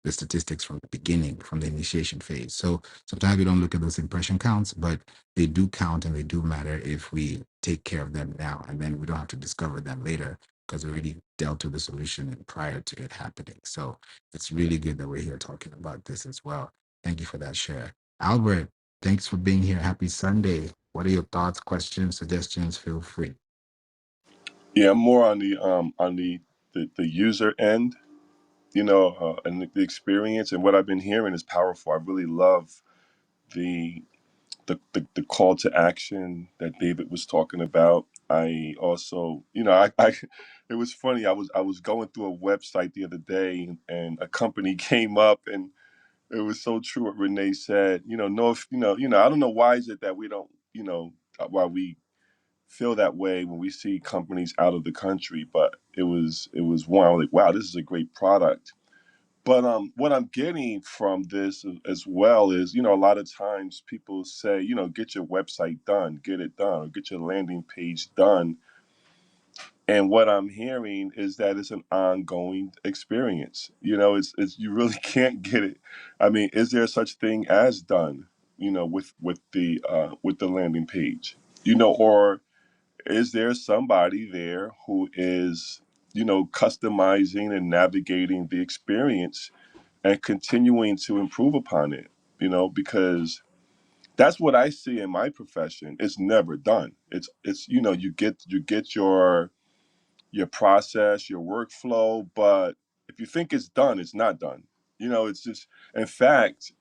the statistics from the beginning, from the initiation phase? So sometimes we don't look at those impression counts, but they do count and they do matter if we take care of them now, and then we don't have to discover them later because we already dealt with the solution prior to it happening. So it's really good that we're here talking about this as well. Thank you for that share. Albert, thanks for being here. Happy Sunday. What are your thoughts, questions, suggestions? Feel free. Yeah, I'm more on the user end, and the experience, and what I've been hearing is powerful. I really love the the call to action that David was talking about. I also, I it was funny. I was going through a website the other day, and a company came up, and it was so true what Renee said. No, if, I don't know why is it that we don't, why we feel that way when we see companies out of the country, but it was one. I was like, wow, this is a great product. But what I'm getting from this as well is, a lot of times people say, get your website done, get it done, or get your landing page done. And what I'm hearing is that it's an ongoing experience. It's you really can't get it. I mean, is there such thing as done? With the landing page, or is there somebody there who is, customizing and navigating the experience and continuing to improve upon it? Because that's what I see in my profession. It's never done. It's you get your process, your workflow, but if you think it's done, it's not done. It's just, in fact,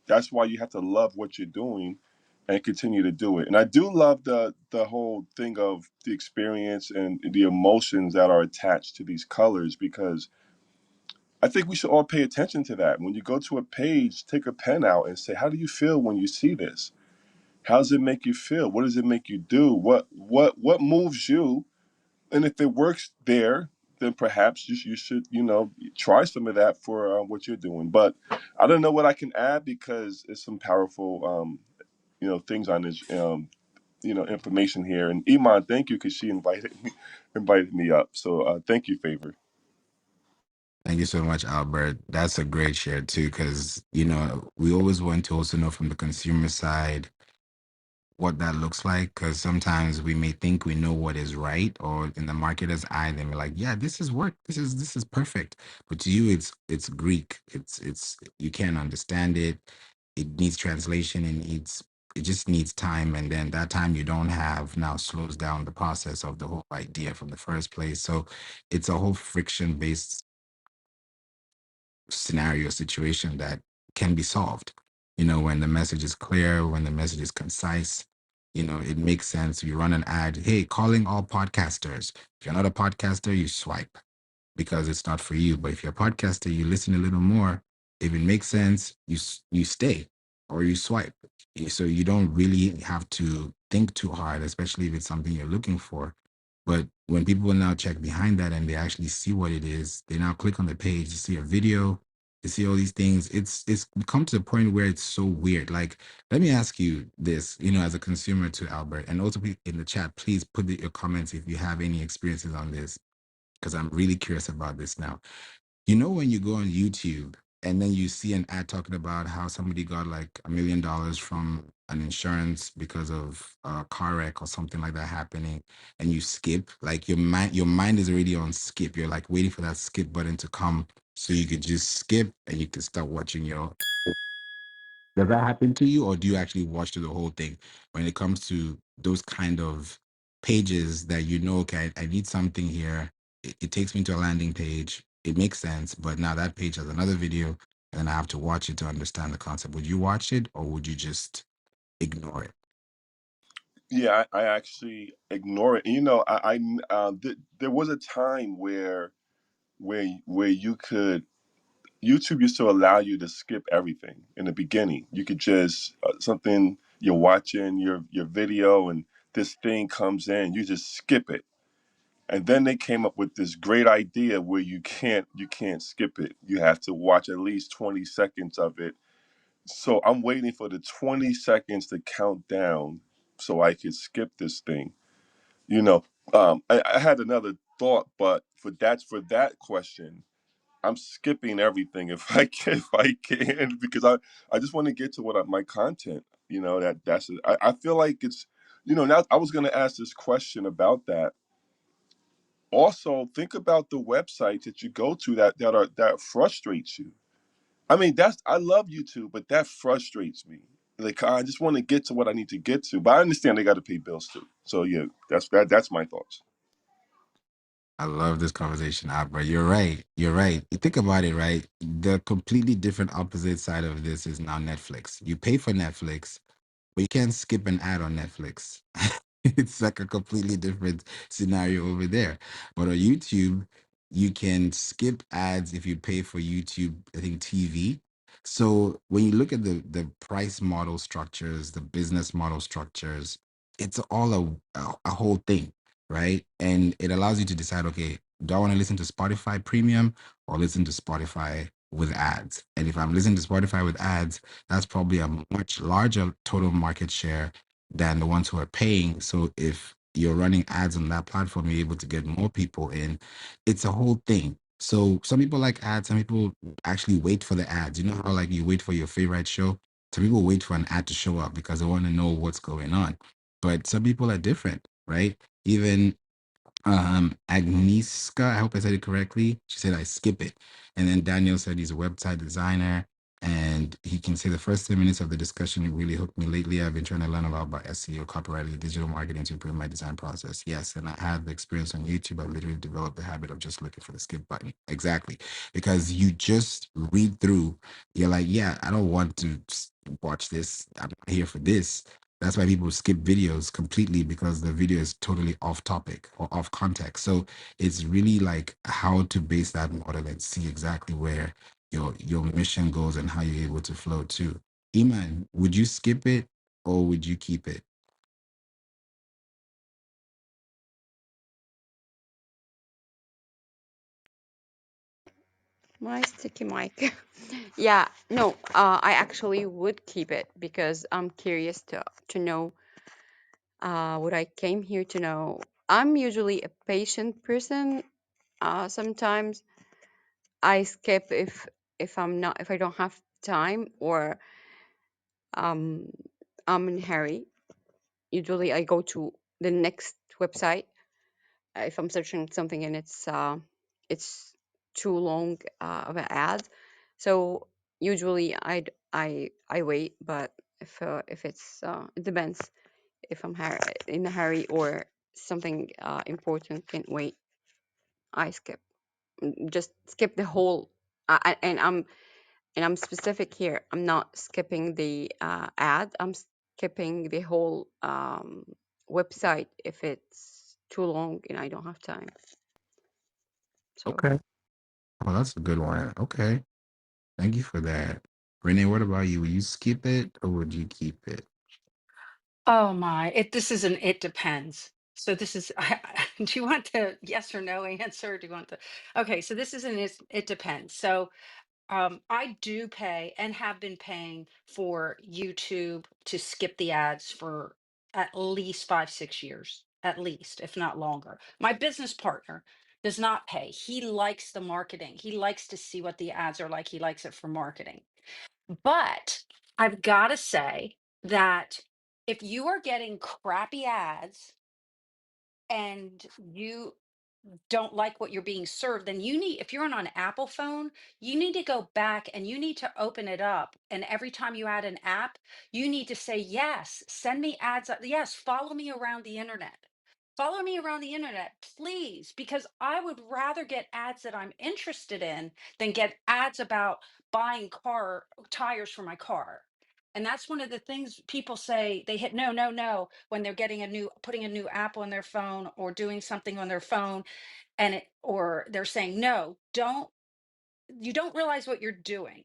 that's why you have to love what you're doing and continue to do it. And I do love the whole thing of the experience and the emotions that are attached to these colors, because I think we should all pay attention to that. When you go to a page, take a pen out and say, how do you feel when you see this? How does it make you feel? What does it make you do? What moves you? And if it works there, then perhaps you should, try some of that for what you're doing. But I don't know what I can add, because it's some powerful, things on this, information here. And Iman, thank you, because she invited me up. So thank you, Favor. Thank you so much, Albert. That's a great share too, because we always want to also know from the consumer side what that looks like, because sometimes we may think we know what is right, or in the marketer's eye then we're like, yeah, this is work, this is perfect, but to you it's Greek, it's you can't understand it, it needs translation, it just needs time, and then that time you don't have now slows down the process of the whole idea from the first place. So it's a whole friction based scenario situation that can be solved. When the message is clear, when the message is concise, it makes sense. You run an ad, hey, calling all podcasters. If you're not a podcaster, you swipe because it's not for you. But if you're a podcaster, you listen a little more. If it makes sense, you stay or you swipe. So you don't really have to think too hard, especially if it's something you're looking for. But when people now check behind that and they actually see what it is, they now click on the page, you see a video, you see all these things. It's come to the point where it's so weird. Like, let me ask you this, as a consumer to Albert, and also in the chat, please put your comments if you have any experiences on this, because I'm really curious about this now. When you go on YouTube and then you see an ad talking about how somebody got like $1 million from an insurance because of a car wreck or something like that happening, and you skip, like your mind is already on skip. You're like waiting for that skip button to come so you could just skip and you can start watching your. Does that happen to you, or do you actually watch through the whole thing when it comes to those kind of pages that okay, I need something here. It takes me to a landing page. It makes sense, but now that page has another video, and then I have to watch it to understand the concept. Would you watch it, or would you just ignore it? Yeah, I actually ignore it. There was a time where you could YouTube used to allow you to skip everything in the beginning. You could just something you're watching your video and this thing comes in, you just skip it. And then they came up with this great idea where you can't skip it. You have to watch at least 20 seconds of it. So I'm waiting for the 20 seconds to count down so I could skip this thing. You know, I had another thought, but for that question, I'm skipping everything if I can, because I just want to get to my content. That's it. I feel like it's, now I was going to ask this question about that. Also, think about the websites that you go to that frustrates you. I mean, I love YouTube, but that frustrates me. Like I just want to get to what I need to get to, but I understand they got to pay bills too. So yeah, that's my thoughts. I love this conversation, Albert. You're right. You're right. You think about it, right? The completely different opposite side of this is now Netflix. You pay for Netflix, but you can't skip an ad on Netflix. It's like a completely different scenario over there. But on YouTube, you can skip ads if you pay for YouTube, I think TV. So when you look at the price model structures, the business model structures, it's all a whole thing, right? And it allows you to decide, okay, do I want to listen to Spotify Premium or listen to Spotify with ads? And if I'm listening to Spotify with ads, that's probably a much larger total market share than the ones who are paying. So if you're running ads on that platform, you're able to get more people in. It's a whole thing. So some people like ads, some people actually wait for the ads. You know how like you wait for your favorite show? Some people wait for an ad to show up because they want to know what's going on. But some people are different, right? Even Agnieszka, I hope I said it correctly. She said I skip it. And then Daniel said he's a website designer and he can say the first 10 minutes of the discussion really hooked me lately. I've been trying to learn a lot about SEO, copywriting, digital marketing to improve my design process. Yes, and I have the experience on YouTube. I've literally developed the habit of just looking for the skip button. Exactly. Because you just read through, you're like, yeah, I don't want to watch this. I'm not here for this. That's why people skip videos completely because the video is totally off topic or off context. So it's really like how to base that model and see exactly where your mission goes and how you're able to flow too. Iman, would you skip it or would you keep it? My sticky mic. Yeah, no, I actually would keep it because I'm curious to know what I came here to know. I'm usually a patient person. Sometimes I skip if I don't have time or um I'm in a hurry. Usually I go to the next website if I'm searching something and it's too long of an ad. So usually I wait, but if it depends if in a hurry or something important can't wait, I skip. Just skip the whole. And I'm specific here. I'm not skipping the ad. I'm skipping the whole website if it's too long and I don't have time. So Okay. Oh, that's a good one. Okay. Thank you for that. Renee, what about you? Would you skip it or would you keep it? Oh my, this is an it depends. So this is, do you want the yes or no answer? Do you want the, okay, so this is an it depends. So I do pay and have been paying for YouTube to skip the ads for at least 5, 6 years, at least, if not longer. My business partner does not pay. He likes the marketing. He likes to see what the ads are like. He likes it for marketing. But I've got to say that if you are getting crappy ads and you don't like what you're being served, then you need, if you're on an Apple phone, you need to go back and you need to open it up. And every time you add an app, you need to say, yes, send me ads. Yes, follow me around the internet. Follow me around the internet, please, because I would rather get ads that I'm interested in than get ads about buying car tires for my car. And that's one of the things people say they hit no, no, no when they're putting a new app on their phone or doing something on their phone, and or they're saying no, don't you don't realize what you're doing.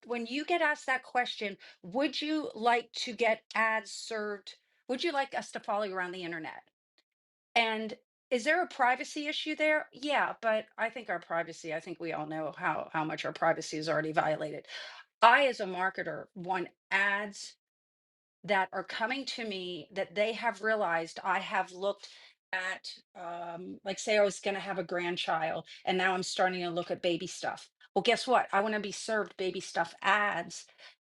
When you get asked that question, would you like to get ads served? Would you like us to follow you around the internet? And is there a privacy issue there? Yeah, but I think I think we all know how much our privacy is already violated. I, as a marketer, want ads that are coming to me that they have realized I have looked at, like, say I was going to have a grandchild and now I'm starting to look at baby stuff. Well, guess what? I want to be served baby stuff ads,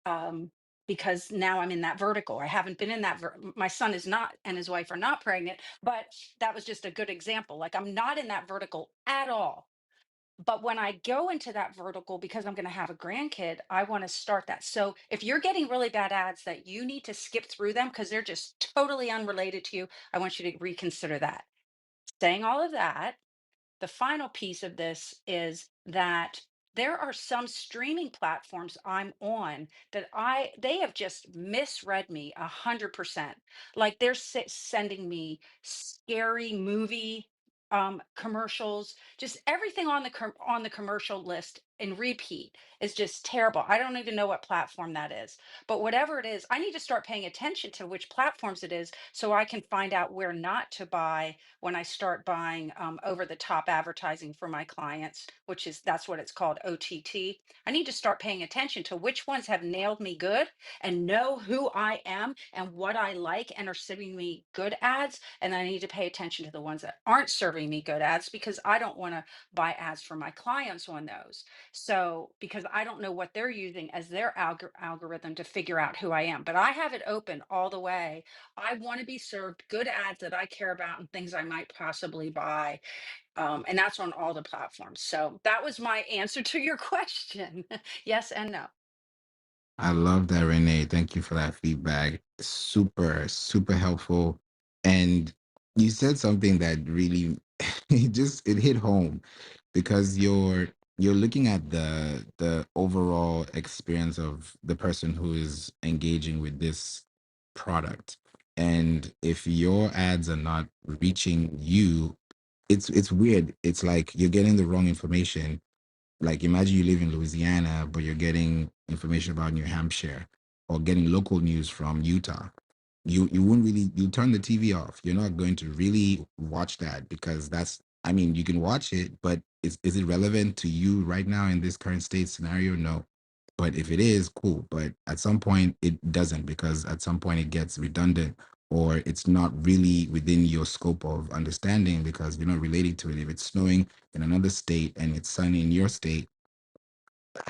um, because now I'm in that vertical. I haven't been in that. My son is not, and his wife are not pregnant, but that was just a good example. Like, I'm not in that vertical at all. But when I go into that vertical because I'm going to have a grandkid, I want to start that. So if you're getting really bad ads that you need to skip through them because they're just totally unrelated to you, I want you to reconsider that. Saying all of that, the final piece of this is that there are some streaming platforms I'm on that they have just misread me 100%. Like, they're sending me scary movie commercials, just everything on the on the commercial list in repeat is just terrible. I don't even know what platform that is, but whatever it is, I need to start paying attention to which platforms it is so I can find out where not to buy when I start buying over the top advertising for my clients, which is that's what it's called, OTT. I need to start paying attention to which ones have nailed me good and know who I am and what I like and are serving me good ads. And I need to pay attention to the ones that aren't serving me good ads because I don't want to buy ads for my clients on those. So, because I don't know what they're using as their algorithm to figure out who I am, but I have it open all the way. I want to be served good ads that I care about and things I might possibly buy. And that's on all the platforms. So that was my answer to your question. Yes and no. I love that, Renee. Thank you for that feedback. Super, super helpful. And you said something that really it hit home because you're looking at the overall experience of the person who is engaging with this product. And if your ads are not reaching you, it's weird. It's like you're getting the wrong information. Like, imagine you live in Louisiana, but you're getting information about New Hampshire or getting local news from Utah. You wouldn't really, you turn the TV off. You're not going to really watch that because that's, I mean, you can watch it, but is it relevant to you right now in this current state scenario? No. But if it is, cool. But at some point it doesn't, because at some point it gets redundant or it's not really within your scope of understanding because you're not relating to it. If it's snowing in another state and it's sunny in your state,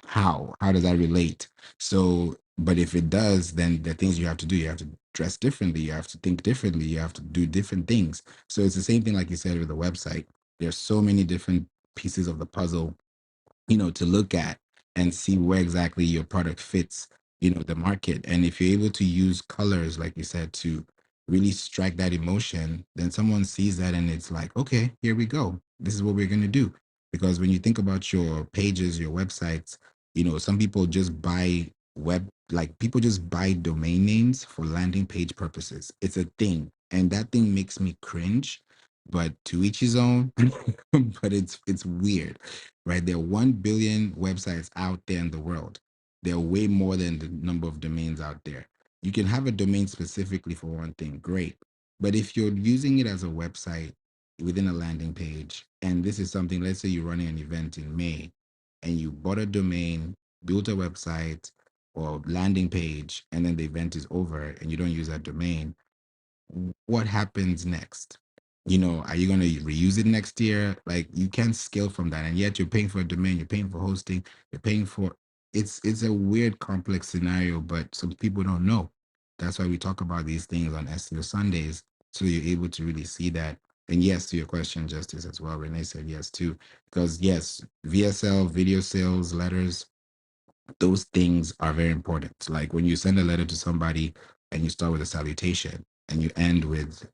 how does that relate? So, but if it does, then the things you have to do, you have to dress differently, you have to think differently, you have to do different things. So it's the same thing like you said with the website. There's so many different pieces of the puzzle, to look at and see where exactly your product fits, the market. And if you're able to use colors, like you said, to really strike that emotion, then someone sees that and it's like, okay, here we go. This is what we're going to do. Because when you think about your pages, your websites, some people just buy like people just buy domain names for landing page purposes. It's a thing. And that thing makes me cringe, but to each his own. But it's weird, right? There are 1 billion websites out there in the world. There are way more than the number of domains out there. You can have a domain specifically for one thing, great. But if you're using it as a website within a landing page, and this is something, let's say you're running an event in May and you bought a domain, built a website or landing page, and then the event is over and you don't use that domain, what happens next? Are you going to reuse it next year? Like, you can't scale from that, and yet you're paying for a domain, you're paying for hosting, you're paying for. It's a weird, complex scenario, but some people don't know. That's why we talk about these things on SEO Sundays, so you're able to really see that. And yes, to your question, Justice, as well. Renee said yes too, because yes, VSL, video sales, letters, those things are very important. Like when you send a letter to somebody and you start with a salutation and you end with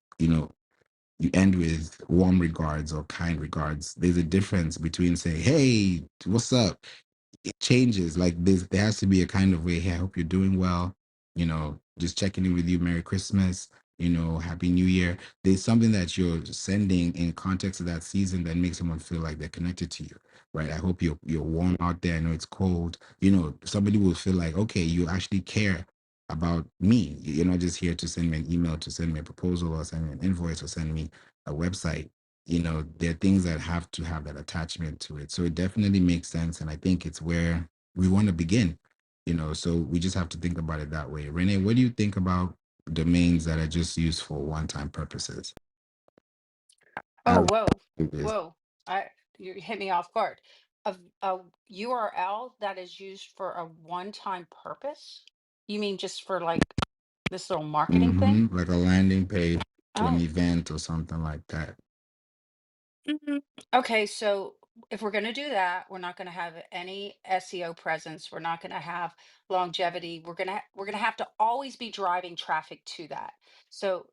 warm regards or kind regards. There's a difference between saying, "Hey, what's up?" It changes. Like there has to be a kind of way. Hey, I hope you're doing well. Just checking in with you. Merry Christmas. Happy New Year. There's something that you're sending in context of that season that makes someone feel like they're connected to you, right? I hope you're warm out there. I know it's cold. Somebody will feel like, okay, you actually care about me. You're not just here to send me an email, to send me a proposal, or send me an invoice, or send me a website. There are things that have to have that attachment to it. So it definitely makes sense. And I think it's where we want to begin. So we just have to think about it that way. Renee, what do you think about domains that are just used for one-time purposes? Oh, As whoa, it is. whoa. I You hit me off guard. A URL that is used for a one-time purpose? You mean just for like this little marketing thing? Like a landing page to an Oh. event or something like that. Mhm. Okay, so if we're going to do that, we're not going to have any SEO presence. We're not going to have longevity. We're going to have to always be driving traffic to that. So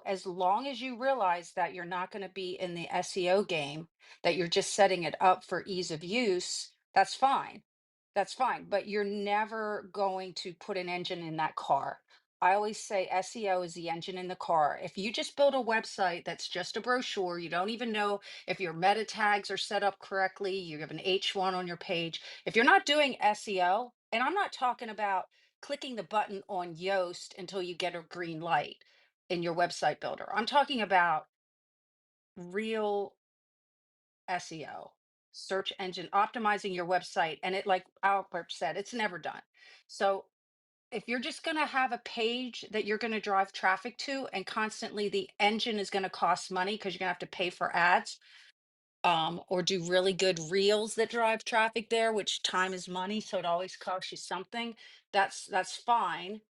as long as you realize that you're not going to be in the SEO game, that you're just setting it up for ease of use, that's fine. That's fine, but you're never going to put an engine in that car. I always say SEO is the engine in the car. If you just build a website that's just a brochure, you don't even know if your meta tags are set up correctly, you have an H1 on your page. If you're not doing SEO, and I'm not talking about clicking the button on Yoast until you get a green light in your website builder. I'm talking about real SEO, search engine optimizing your website. And it, like Albert said, it's never done. So if you're just going to have a page that you're going to drive traffic to and constantly the engine is going to cost money because you're going to have to pay for ads, or do really good reels that drive traffic there, which time is money, so it always costs you something. That's fine,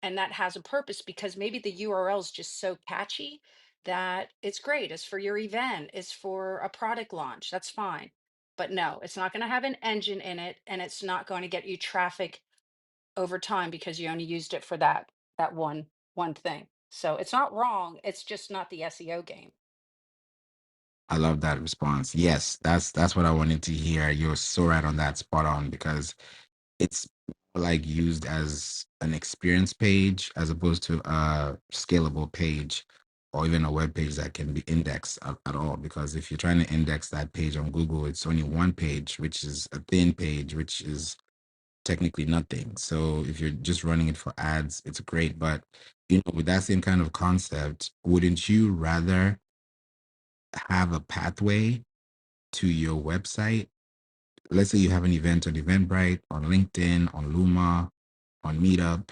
and that has a purpose because maybe the URL is just so catchy that it's great. It's for your event, it's for a product launch. That's fine. But no, it's not going to have an engine in it, and it's not going to get you traffic over time because you only used it for that one thing. So it's not wrong. It's just not the SEO game. I love that response. Yes, that's what I wanted to hear. You're so right on that, spot on, because it's like used as an experience page as opposed to a scalable page or even a web page that can be indexed at all. Because if you're trying to index that page on Google, it's only one page, which is a thin page, which is technically nothing. So if you're just running it for ads, it's great. But with that same kind of concept, wouldn't you rather have a pathway to your website? Let's say you have an event on Eventbrite, on LinkedIn, on Luma, on Meetup,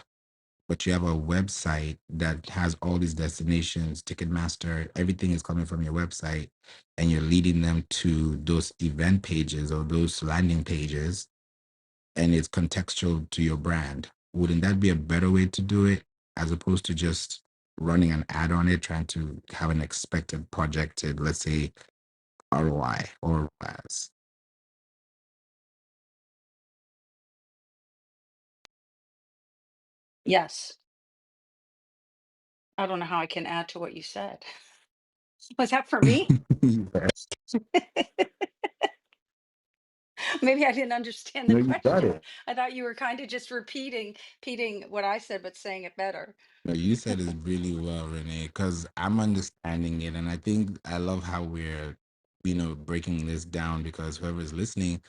but you have a website that has all these destinations, Ticketmaster, everything is coming from your website, and you're leading them to those event pages or those landing pages, and it's contextual to your brand. Wouldn't that be a better way to do it as opposed to just running an ad on it, trying to have an expected projected, let's say, ROI or ROAS? Yes. I don't know how I can add to what you said. Was that for me? Yes. Maybe I didn't understand the No, you got question. it. I thought you were kind of just repeating what I said, but saying it better. No, you said it really well, Renee, because I'm understanding it. And I think I love how we're, breaking this down because whoever's listening,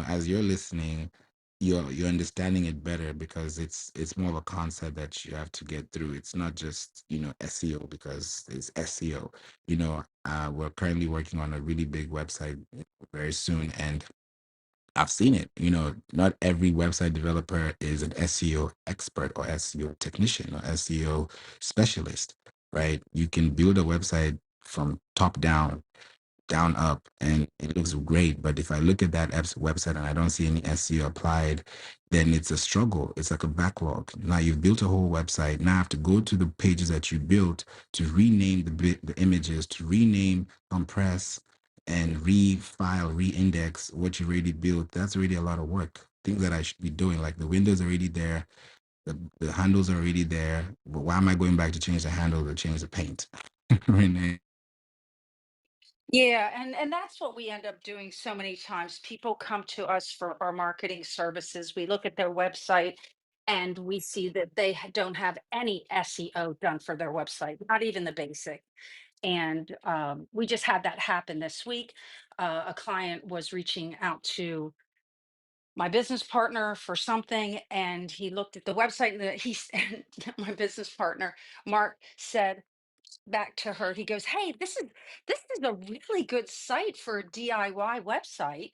as you're listening, you're understanding it better because it's more of a concept that you have to get through. It's not just, SEO because it's SEO. We're currently working on a really big website very soon. And I've seen it. Not every website developer is an SEO expert or SEO technician or SEO specialist, right? You can build a website from top down, down up, and it looks great. But if I look at that app's website and I don't see any SEO applied, then it's a struggle. It's like a backlog. Now you've built a whole website. Now I have to go to the pages that you built to rename the images, to rename, compress, and refile, re-index what you already built. That's already a lot of work. Things that I should be doing, like the windows already there, the handles are already there. But why am I going back to change the handle or change the paint? Renee. Yeah, and that's what we end up doing so many times. People come to us for our marketing services. We look at their website and we see that they don't have any SEO done for their website, not even the basic. And we just had that happen this week. A client was reaching out to my business partner for something, and he looked at the website that and my business partner Mark said back to her, he goes, "Hey, this is a really good site for a DIY website."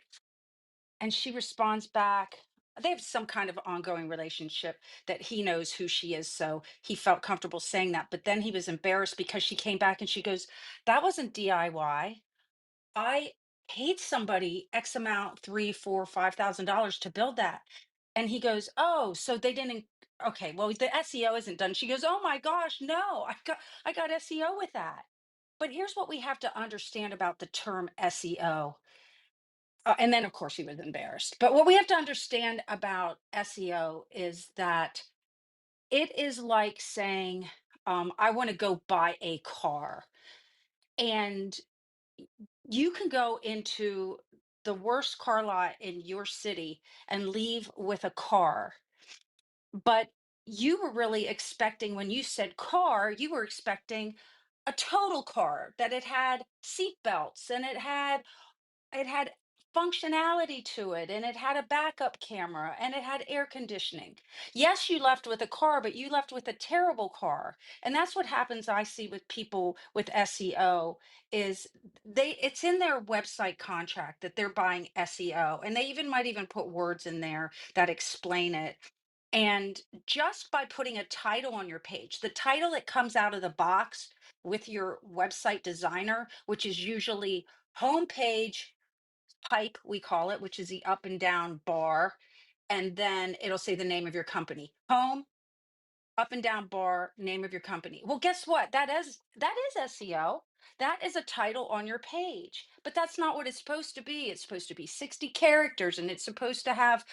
And she responds back, they have some kind of ongoing relationship that he knows who she is, so he felt comfortable saying that. But then he was embarrassed because she came back and she goes, "That wasn't DIY. I paid somebody X amount, three, four, $5,000 to build that." And he goes, "Oh, so they didn't. Okay, well, the SEO isn't done." She goes, "Oh my gosh, no, I got SEO with that." But here's what we have to understand about the term SEO. And then, of course, he was embarrassed. But what we have to understand about SEO is that it is like saying, I want to go buy a car. And you can go into the worst car lot in your city and leave with a car. But you were really expecting, when you said car, you were expecting a total car, that it had seat belts and it had functionality to it, and it had a backup camera, and it had air conditioning. Yes, you left with a car, but you left with a terrible car. And that's what happens, I see, with people with SEO, is it's in their website contract that they're buying SEO, and they even might even put words in there that explain it. And just by putting a title on your page, the title that comes out of the box with your website designer, which is usually homepage type, we call it, which is the up and down bar. And then it'll say the name of your company: home, up and down bar, name of your company. Well, guess what? That is SEO. That is a title on your page. But that's not what it's supposed to be. It's supposed to be 60 characters, and it's supposed to have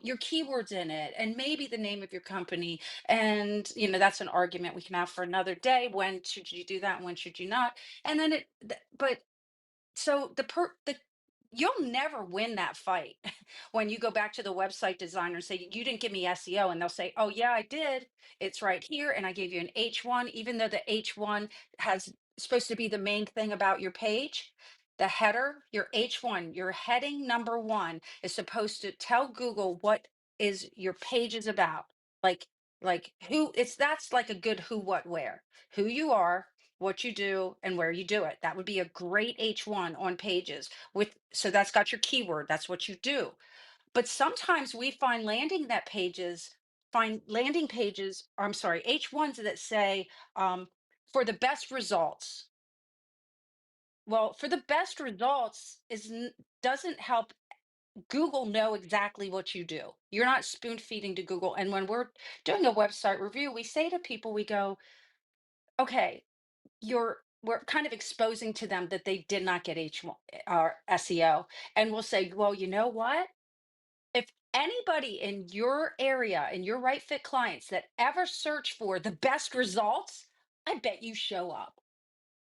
your keywords in it, and maybe the name of your company. And that's an argument we can have for another day. When should you do that and when should you not? And then but so the you'll never win that fight when you go back to the website designer and say, "You didn't give me SEO," and they'll say, "Oh yeah, I did. It's right here, and I gave you an H1," even though the H1 has supposed to be the main thing about your page. The header, your H1, your heading number one, is supposed to tell Google what is your page is about. Like who it's that's like a good who, what, where. Who you are, what you do, and where you do it. That would be a great H1 on pages. So that's got your keyword. That's what you do. But sometimes we find landing pages, or I'm sorry, H1s that say, for the best results. Well, for the best results doesn't help Google know exactly what you do. You're not spoon feeding to Google. And when we're doing a website review, we say to people, we go, okay, we're kind of exposing to them that they did not get H1 or SEO. And we'll say, well, you know what? If anybody in your area, in your right fit clients, that ever search for the best results, I bet you show up.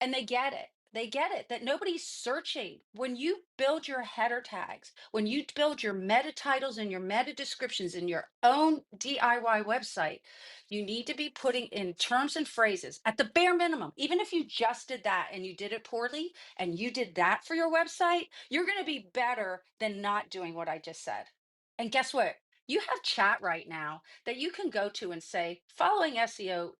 And they get it. They get it that nobody's searching. When you build your header tags, when you build your meta titles and your meta descriptions in your own DIY website, you need to be putting in terms and phrases at the bare minimum. Even if you just did that and you did it poorly and you did that for your website, you're going to be better than not doing what I just said. And guess what? You have chat right now that you can go to and say, following SEO,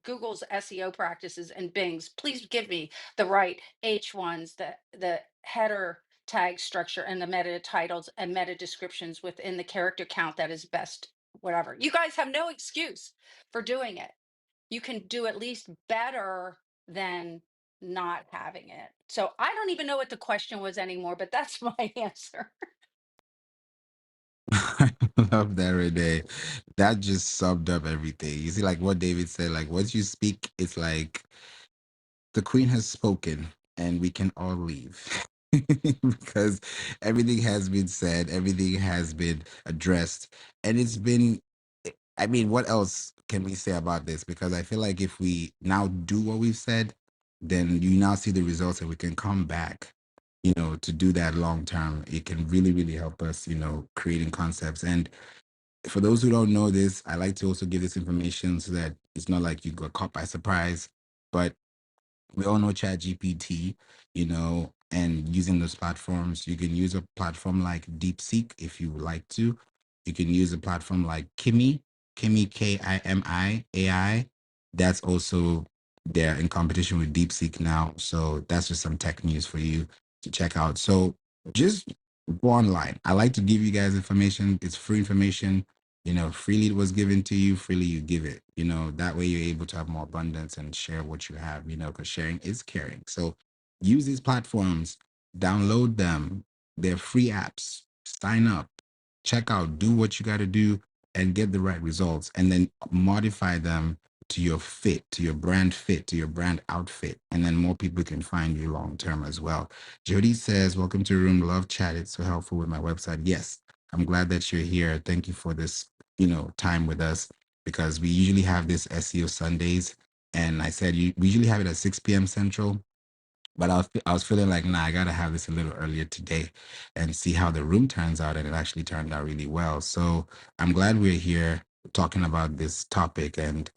Google's SEO practices and Bing's, please give me the right H1s, the header tag structure, and the meta titles and meta descriptions within the character count that is best, whatever. You guys have no excuse for doing it. You can do at least better than not having it. So I don't even know what the question was anymore, but that's my answer. I love that, Renee. That just summed up everything. You see, like what David said, like once you speak, it's like the queen has spoken and we can all leave. Because everything has been said, everything has been addressed, and it's been, I mean, what else can we say about this? Because I feel like if we now do what we've said, then you now see the results and we can come back, to do that long term. It can really, really help us, creating concepts. And for those who don't know this, I like to also give this information so that it's not like you got caught by surprise. But we all know ChatGPT, and using those platforms, you can use a platform like DeepSeek if you would like to. You can use a platform like Kimi Kimi AI. That's also there in competition with DeepSeek now. So that's just some tech news for you to check out. So just go online. I like to give you guys information. It's free information. Freely it was given to you, freely you give it. That way you're able to have more abundance and share what you have, because sharing is caring. So use these platforms, download them. They're free apps. Sign up, check out, do what you got to do, and get the right results. And then modify them to your fit, to your brand fit, to your brand outfit. And then more people can find you long term as well. Jody says, welcome to the room. Love chat. It's so helpful with my website. Yes, I'm glad that you're here. Thank you for this time with us, because we usually have this SEO Sundays, and I said we usually have it at 6 p.m. Central, but I was feeling like, nah, I gotta have this a little earlier today and see how the room turns out, and it actually turned out really well. So I'm glad we're here talking about this topic, and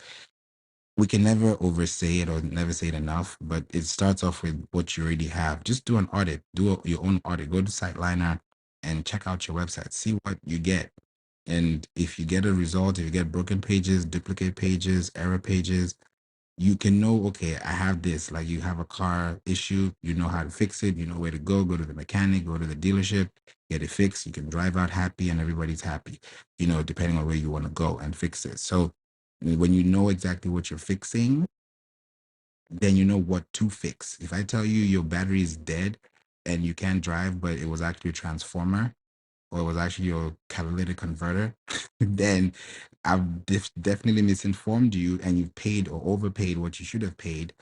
we can never oversay it or never say it enough, but it starts off with what you already have. Just do an audit, your own audit. Go to Siteliner and check out your website, see what you get. And if you get a result, if you get broken pages, duplicate pages, error pages, you can know, okay, I have this. Like, you have a car issue, you know how to fix it, you know where to go to the mechanic, go to the dealership, get it fixed. You can drive out happy and everybody's happy, depending on where you want to go and fix it. So when you know exactly what you're fixing, then you know what to fix. If I tell you your battery is dead and you can't drive, but it was actually a transformer, or it was actually your catalytic converter, then I've definitely misinformed you, and you've paid or overpaid what you should have paid.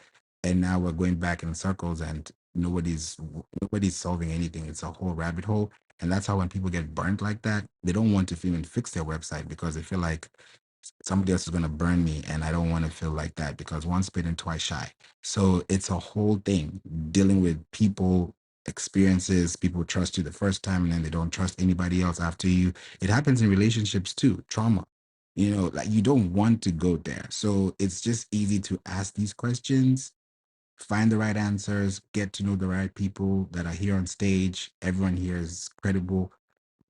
And now we're going back in circles, and nobody's solving anything. It's a whole rabbit hole. And that's how when people get burnt like that, they don't want to even fix their website, because they feel like somebody else is going to burn me, and I don't want to feel like that, because once bitten, twice shy. So it's a whole thing, dealing with people, experiences. People trust you the first time, and then they don't trust anybody else after you. It happens in relationships too. Trauma, like, you don't want to go there. So it's just easy to ask these questions, find the right answers, get to know the right people that are here on stage. Everyone here is credible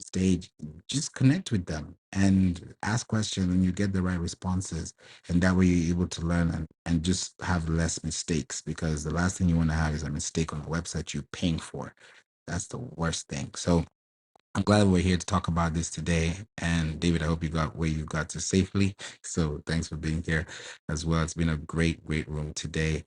stage. Just connect with them and ask questions, and you get the right responses. And that way you're able to learn, and just have less mistakes, because the last thing you want to have is a mistake on a website you're paying for. That's the worst thing. So I'm glad we're here to talk about this today. And David, I hope you got where you got to safely. So thanks for being here as well. It's been a great, great room today.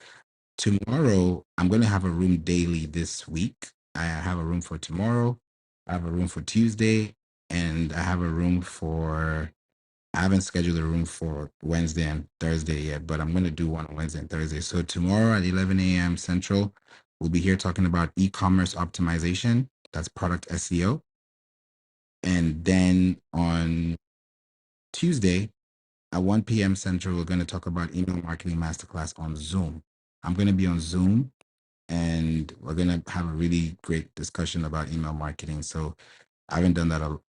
Tomorrow, I'm going to have a room daily this week. I have a room for tomorrow. I have a room for Tuesday. And I have a room for, I haven't scheduled a room for Wednesday and Thursday yet, but I'm going to do one on Wednesday and Thursday. So tomorrow at 11 a.m. Central, we'll be here talking about e-commerce optimization. That's product SEO. And then on Tuesday at 1 p.m. Central, we're going to talk about email marketing masterclass on Zoom. I'm going to be on Zoom, and we're going to have a really great discussion about email marketing. So I haven't done that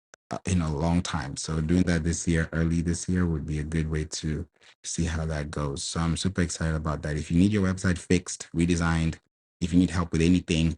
in a long time. So doing that this year, early this year, would be a good way to see how that goes. So I'm super excited about that. If you need your website fixed, redesigned, if you need help with anything,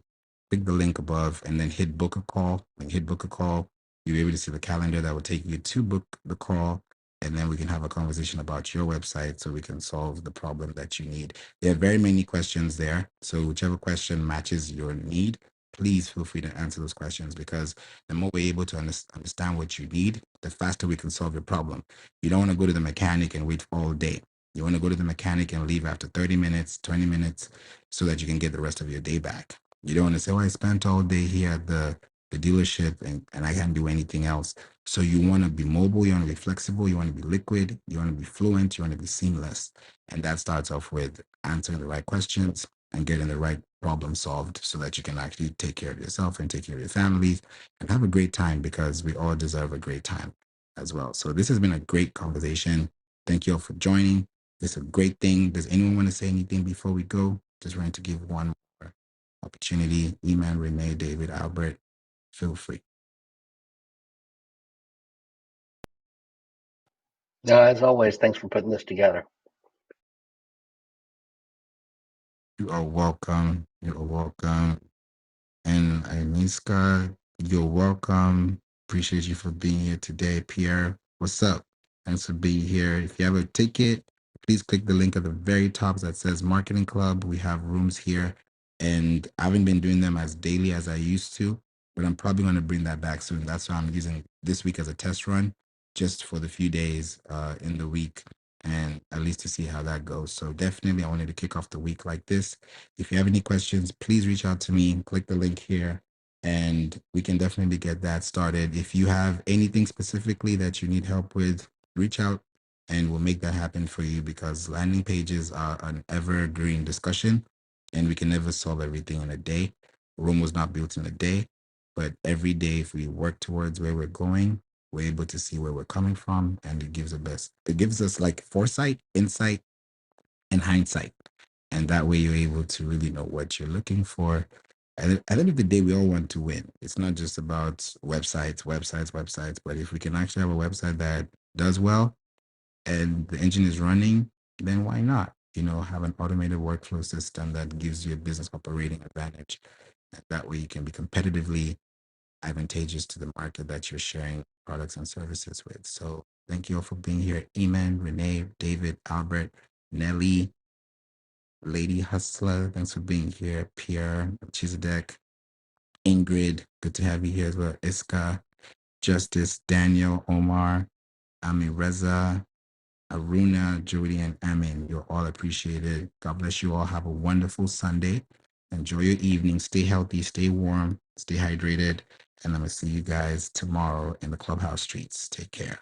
click the link above and then hit book a call. When you hit book a call, you'll be able to see the calendar that will take you to book the call. And then we can have a conversation about your website so we can solve the problem that you need. There are very many questions there. So whichever question matches your need, please feel free to answer those questions, because the more we're able to understand what you need, the faster we can solve your problem. You don't want to go to the mechanic and wait all day. You want to go to the mechanic and leave after 30 minutes, 20 minutes, so that you can get the rest of your day back. You don't want to say, oh, I spent all day here at the dealership, and I can't do anything else. So you want to be mobile, you want to be flexible, you want to be liquid, you want to be fluent, you want to be seamless. And that starts off with answering the right questions and getting the right problem solved, so that you can actually take care of yourself and take care of your family and have a great time, because we all deserve a great time as well. So this has been a great conversation. Thank you all for joining. It's a great thing. Does anyone want to say anything before we go? Just wanted to give one more opportunity. Eman, Renee, David, Albert, feel free. No, as always, thanks for putting this together. You are welcome. You are welcome. And Aniska, you're welcome. Appreciate you for being here today. Pierre, what's up? Thanks for being here. If you have a ticket, please click the link at the very top that says Marketing Club. We have rooms here, and I haven't been doing them as daily as I used to, but I'm probably going to bring that back soon. That's why I'm using this week as a test run, just for the few days in the week, and at least to see how that goes. So definitely, I wanted to kick off the week like this. If you have any questions, please reach out to me. Click the link here, and we can definitely get that started. If you have anything specifically that you need help with, reach out and we'll make that happen for you, because landing pages are an evergreen discussion and we can never solve everything in a day. Rome was not built in a day, but every day, if we work towards where we're going, we're able to see where we're coming from, and it gives us like foresight, insight, and hindsight. And that way you're able to really know what you're looking for. At the end of the day, we all want to win. It's not just about websites, but if we can actually have a website that does well and the engine is running, then why not? Have an automated workflow system that gives you a business operating advantage. And that way you can be competitively advantageous to the market that you're sharing products and services with. So thank you all for being here. Eman, Renee, David, Albert, Nelly, Lady Hustler, thanks for being here. Pierre, Chizedek, Ingrid, good to have you here as well. Iska, Justice, Daniel, Omar, Ami Reza, Aruna, Jody, and Amin. You're all appreciated. God bless you all. Have a wonderful Sunday. Enjoy your evening. Stay healthy, stay warm, stay hydrated. And I'm going to see you guys tomorrow in the clubhouse streets. Take care.